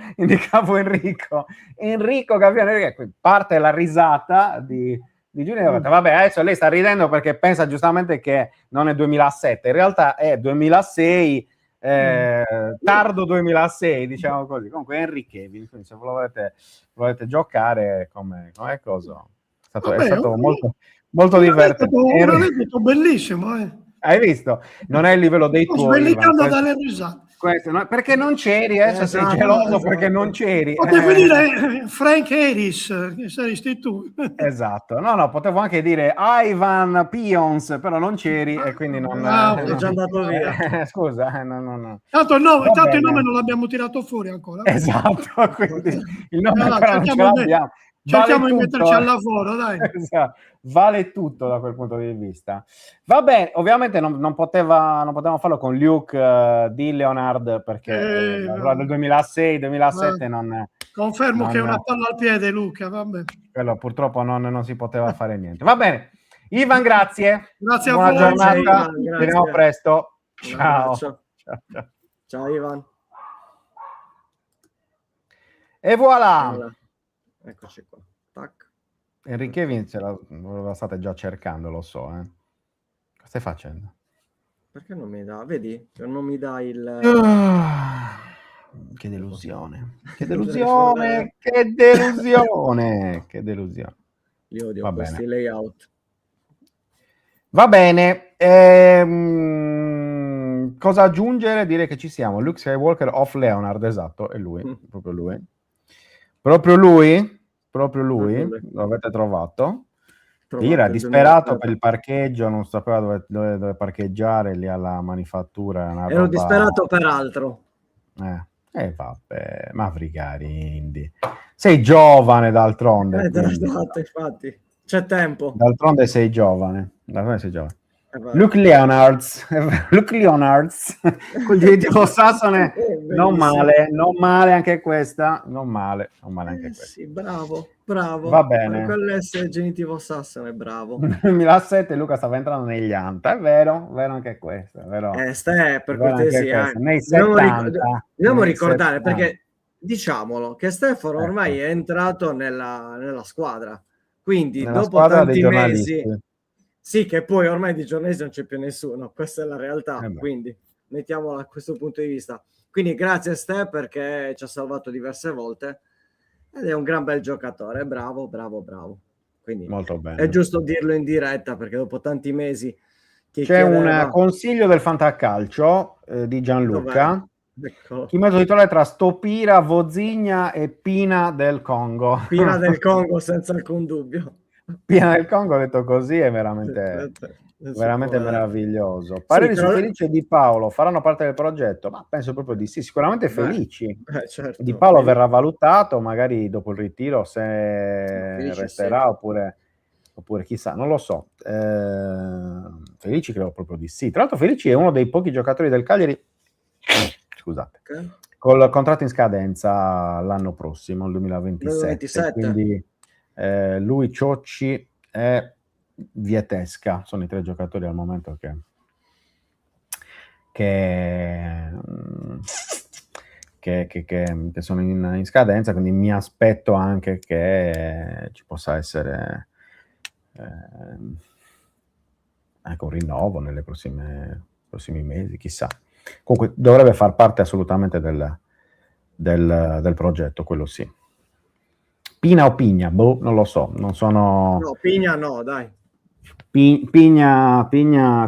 Speaker 3: Enrico Gavviano, parte la risata di Giuliani. Vabbè, adesso lei sta ridendo perché pensa giustamente che non è 2007, in realtà è 2006, tardo 2006, diciamo così. Comunque Henry Kevin, quindi se volete giocare come cosa, è stato molto divertente.
Speaker 4: Un aneddoto bellissimo,
Speaker 3: Hai visto? Non è il livello dei tuoi.
Speaker 4: Sbellicando dalle risate.
Speaker 3: Perché non c'eri, adesso sei geloso perché non c'eri.
Speaker 4: Potevo dire Frank Harris, che saresti tu.
Speaker 3: Esatto, no, potevo anche dire Ivan Paone, però non c'eri e quindi non...
Speaker 2: è già andato via.
Speaker 3: Scusa, no.
Speaker 4: Tanto il nome non l'abbiamo tirato fuori ancora.
Speaker 3: Esatto, quindi il nome ancora non ce l'abbiamo.
Speaker 4: Cerchiamo di metterci al lavoro, dai.
Speaker 3: Esatto. Vale tutto da quel punto di vista. Va bene, ovviamente non potevamo farlo con Luke di Leonard perché del 2006-2007 non...
Speaker 4: Confermo che è una palla al piede, Luca, vabbè.
Speaker 3: Quello purtroppo non si poteva fare niente. Va bene. Ivan, grazie.
Speaker 4: Grazie a
Speaker 3: voi. Buona giornata. Ci vediamo presto. Ciao.
Speaker 2: Ciao Ivan.
Speaker 3: E voilà.
Speaker 2: Eccoci qua. Tac.
Speaker 3: Henry Kevin lo state già cercando, lo so. Cosa stai facendo?
Speaker 2: Perché non mi dà? Vedi? Non mi dà il...
Speaker 3: Che delusione. Che delusione. Che delusione. Che delusione.
Speaker 2: Io odio questi layout.
Speaker 3: Va bene. Cosa aggiungere? Dire che ci siamo. Luke Skywalker of Leonard, esatto, è lui. Proprio lui. Proprio lui, lo avete trovato. Era disperato per il parcheggio, non sapeva dove parcheggiare lì alla manifattura.
Speaker 2: Ero disperato per altro.
Speaker 3: Vabbè, ma frigari, sei giovane d'altronde.
Speaker 2: Esatto, infatti, c'è tempo.
Speaker 3: D'altronde sei giovane. Luke Leonards col genitivo sassone, non male anche questa, non male anche questa.
Speaker 2: Sì, bravo,
Speaker 3: va bene.
Speaker 2: Quell'S genitivo sassone, bravo.
Speaker 3: Nel 2007 Luca stava entrando negli anta, è vero anche questo, è vero.
Speaker 2: Per cortesia,
Speaker 3: nei 70,
Speaker 2: dobbiamo ricordare 70. Perché diciamolo che Stefano ormai è entrato nella squadra, quindi dopo tanti mesi. Sì, che poi ormai di giornalisti non c'è più nessuno, questa è la realtà, quindi mettiamola a questo punto di vista. Quindi grazie Ste perché ci ha salvato diverse volte ed è un gran bel giocatore, bravo. Quindi
Speaker 3: molto bene.
Speaker 2: È giusto dirlo in diretta perché dopo tanti mesi
Speaker 3: c'è un consiglio del Fantacalcio di Gianluca.
Speaker 2: Ecco.
Speaker 3: Chi mezzo titolare tra Stopira, Vozigna e Pina del Congo.
Speaker 2: Pina del Congo senza alcun dubbio.
Speaker 3: Pina del Congo, detto così, è veramente meraviglioso. Pareri su Felici e Di Paolo faranno parte del progetto? Ma penso proprio di sì, sicuramente Felici.
Speaker 2: Certo.
Speaker 3: Di Paolo verrà valutato, magari dopo il ritiro, se resterà sì. oppure chissà, non lo so. Felici credo proprio di sì. Tra l'altro Felici è uno dei pochi giocatori del Cagliari, scusate, col contratto in scadenza l'anno prossimo, il 2027. Quindi lui, Ciocci e Vietesca sono i tre giocatori al momento che sono in scadenza, quindi mi aspetto anche che ci possa essere anche un rinnovo nelle prossimi mesi, chissà. Comunque dovrebbe far parte assolutamente del progetto, quello sì. Pina o Pigna? Boh, non lo so, non sono...
Speaker 2: No, Pigna no, dai.
Speaker 3: Pigna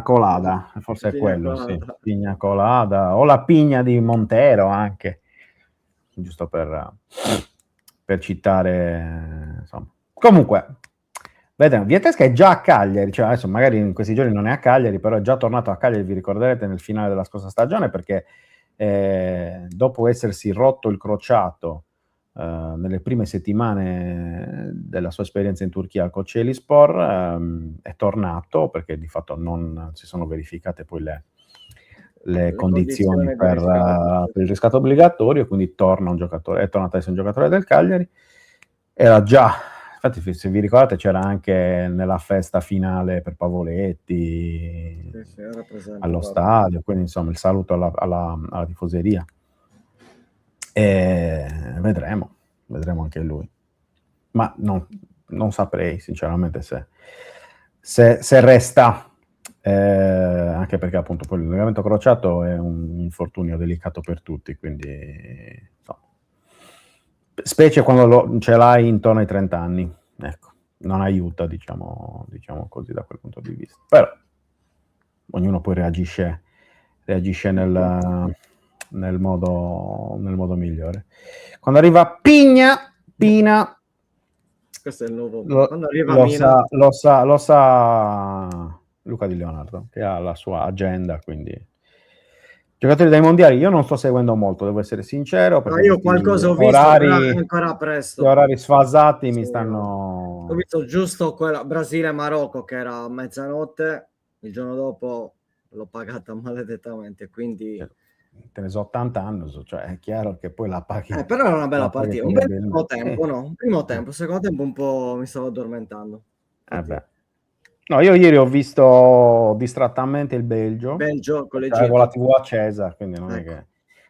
Speaker 3: colada, forse è quello, colada. Sì. Pigna colada, o la Pigna di Montero anche, giusto per citare, insomma. Comunque, vedete, Vietesca è già a Cagliari, cioè adesso magari in questi giorni non è a Cagliari, però è già tornato a Cagliari, vi ricorderete, nel finale della scorsa stagione, perché dopo essersi rotto il crociato nelle prime settimane della sua esperienza in Turchia al Kocaelispor, è tornato perché di fatto non si sono verificate poi le condizioni per il riscatto obbligatorio, quindi è tornato a essere un giocatore del Cagliari, era già, infatti se vi ricordate c'era anche nella festa finale per Pavoletti,
Speaker 2: Sì, era presente,
Speaker 3: allo
Speaker 2: guarda.
Speaker 3: stadio, quindi insomma il saluto alla tifoseria. E vedremo anche lui. Ma non saprei sinceramente se resta, anche perché appunto poi il legamento crociato è un infortunio delicato per tutti, quindi insomma, specie quando ce l'hai intorno ai 30 anni, ecco, non aiuta, diciamo così, da quel punto di vista. Però ognuno poi reagisce nel modo migliore. Quando arriva Pina,
Speaker 2: Questo è il nuovo.
Speaker 3: lo
Speaker 2: Quando arriva Mina,
Speaker 3: sa Luca Di Leonardo, che ha la sua agenda, quindi giocatori dai mondiali io non sto seguendo molto, devo essere sincero, perché
Speaker 2: io qualcosa ho visto, però è ancora presto.
Speaker 3: orari sfasati mi
Speaker 2: Sì,
Speaker 3: stanno...
Speaker 2: Ho visto giusto quella Brasile-Marocco che era a mezzanotte, il giorno dopo l'ho pagata maledettamente, quindi...
Speaker 3: Te ne so 80 anni, cioè è chiaro che poi la paghi.
Speaker 2: Però era una bella partita, un bel primo tempo, no? Un primo tempo, secondo tempo un po' mi stavo addormentando.
Speaker 3: No, io ieri ho visto distrattamente il Belgio
Speaker 2: con
Speaker 3: avevo la TV accesa, quindi non è che...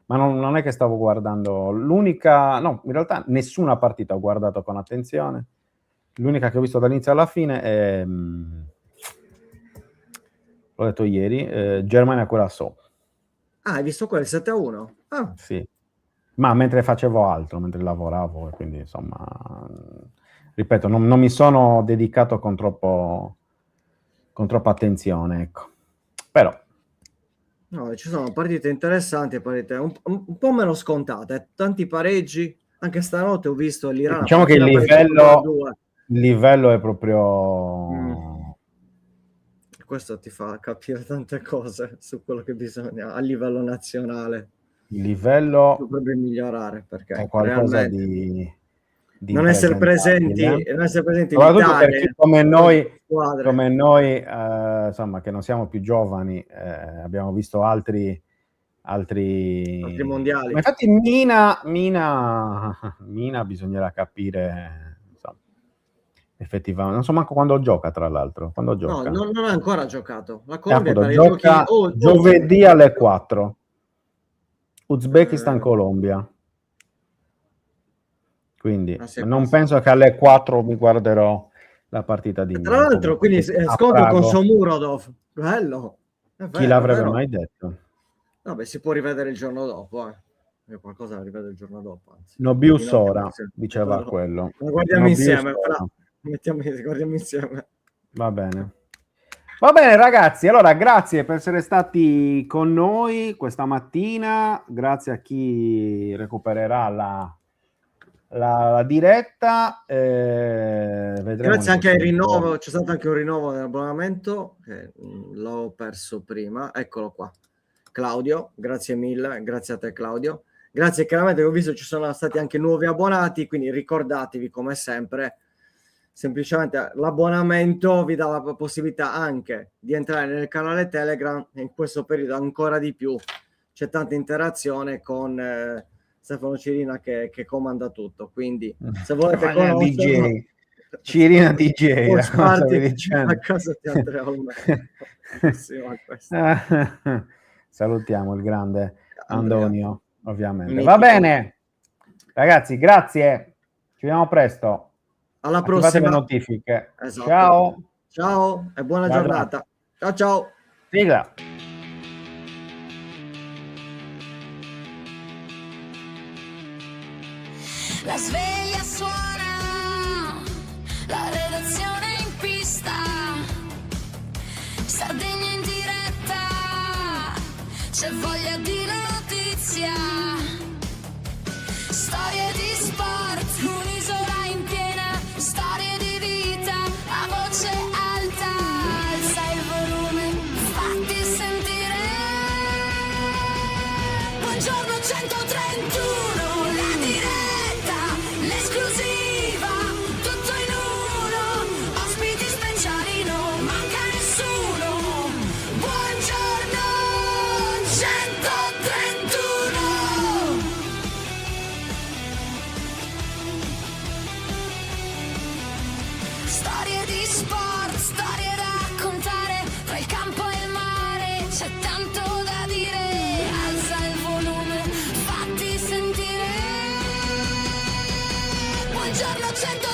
Speaker 3: Ma non è che stavo guardando l'unica... No, in realtà nessuna partita ho guardato con attenzione. L'unica che ho visto dall'inizio alla fine è... l'ho detto ieri, Germania-Curaçao.
Speaker 2: Hai visto quel 7-1? Ah.
Speaker 3: Sì, ma mentre facevo altro, mentre lavoravo, e quindi insomma, ripeto, non mi sono dedicato con troppa attenzione, ecco. Però
Speaker 2: no, ci sono partite interessanti, partite un po' meno scontate, tanti pareggi, anche stanotte ho visto l'Iran.
Speaker 3: Diciamo che il livello è proprio...
Speaker 2: Questo ti fa capire tante cose su quello che bisogna a livello nazionale.
Speaker 3: Il livello
Speaker 2: dovrebbe migliorare, perché
Speaker 3: è qualcosa di
Speaker 2: non essere presenti in
Speaker 3: Italia, per chi come noi
Speaker 2: insomma,
Speaker 3: che non siamo più giovani, abbiamo visto altri
Speaker 2: mondiali.
Speaker 3: Ma infatti Mina bisognerà capire, insomma, effettivamente non so manco quando gioca, tra l'altro, quando gioca.
Speaker 2: No, non ha ancora giocato. La Colombia
Speaker 3: gioca giovedì alle 4. Uzbekistan Colombia. Quindi non penso che alle 4 mi guarderò la partita di
Speaker 2: Tra l'altro, quindi scontro con Shomurodov. Bello.
Speaker 3: Chi l'avrebbe mai detto?
Speaker 2: Vabbè, si può rivedere il giorno dopo, Io qualcosa la rivedo il giorno dopo, anzi.
Speaker 3: Nobiu Sora diceva quello.
Speaker 2: Lo guardiamo insieme, guardiamo insieme.
Speaker 3: Va bene, ragazzi. Allora, grazie per essere stati con noi questa mattina. Grazie a chi recupererà la diretta. Vedremo.
Speaker 2: Grazie anche al rinnovo. C'è stato anche un rinnovo dell'abbonamento che l'ho perso prima. Eccolo qua. Claudio, grazie mille, grazie a te Claudio. Grazie, chiaramente ho visto ci sono stati anche nuovi abbonati, quindi ricordatevi come sempre, semplicemente l'abbonamento vi dà la possibilità anche di entrare nel canale Telegram e in questo periodo ancora di più c'è tanta interazione con Stefano Cirina che comanda tutto, quindi se volete conoscere
Speaker 3: Cirina DJ
Speaker 2: a casa ti andremo.
Speaker 3: Salutiamo il grande Andonio, ovviamente. Va bene, ragazzi, grazie. Ci vediamo presto.
Speaker 2: Alla
Speaker 3: prossima.
Speaker 2: prossima.
Speaker 3: Le notifiche.
Speaker 2: Esatto. Ciao e buona giornata. Ciao.
Speaker 3: Sigla.
Speaker 5: La sveglia suona, la redazione in pista, Sardegna in diretta, c'è voglia di notizia, storie di sport, un'isola in piena, storie di vita, a voce alta, alza il volume, fatti sentire. Buongiorno 131, la diretta, l'esclusiva, tutto in uno, ospiti speciali, non manca nessuno. Buongiorno 131.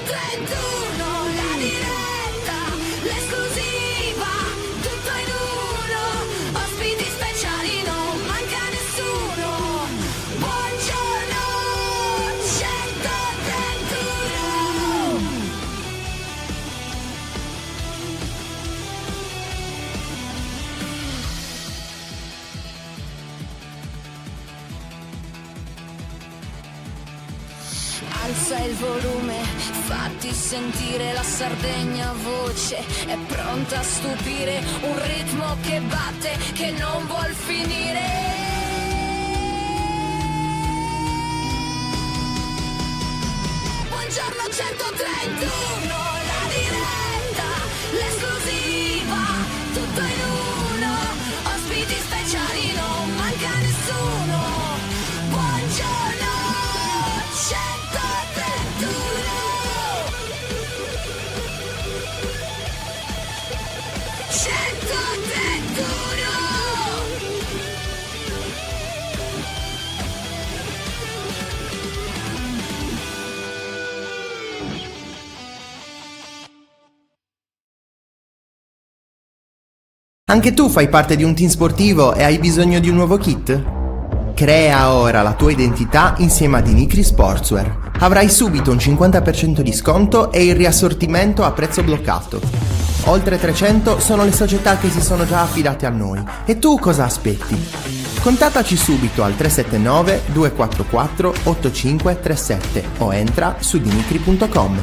Speaker 5: 131, la diretta, l'esclusiva, tutto in uno, ospiti speciali, non manca nessuno. Buongiorno 131. Alza il volume, fatti sentire la Sardegna voce, è pronta a stupire, un ritmo che batte, che non vuol finire. Buongiorno 131, la diretta, l'esclusiva, tutto in uno, ospiti speciali, non manca nessuno. Buongiorno 131. 131.
Speaker 1: Anche tu fai parte di un team sportivo e hai bisogno di un nuovo kit? Crea ora la tua identità insieme a Dinicri Sportswear. Avrai subito un 50% di sconto e il riassortimento a prezzo bloccato. Oltre 300 sono le società che si sono già affidate a noi. E tu cosa aspetti? Contattaci subito al 379 244 8537 o entra su dinicri.com.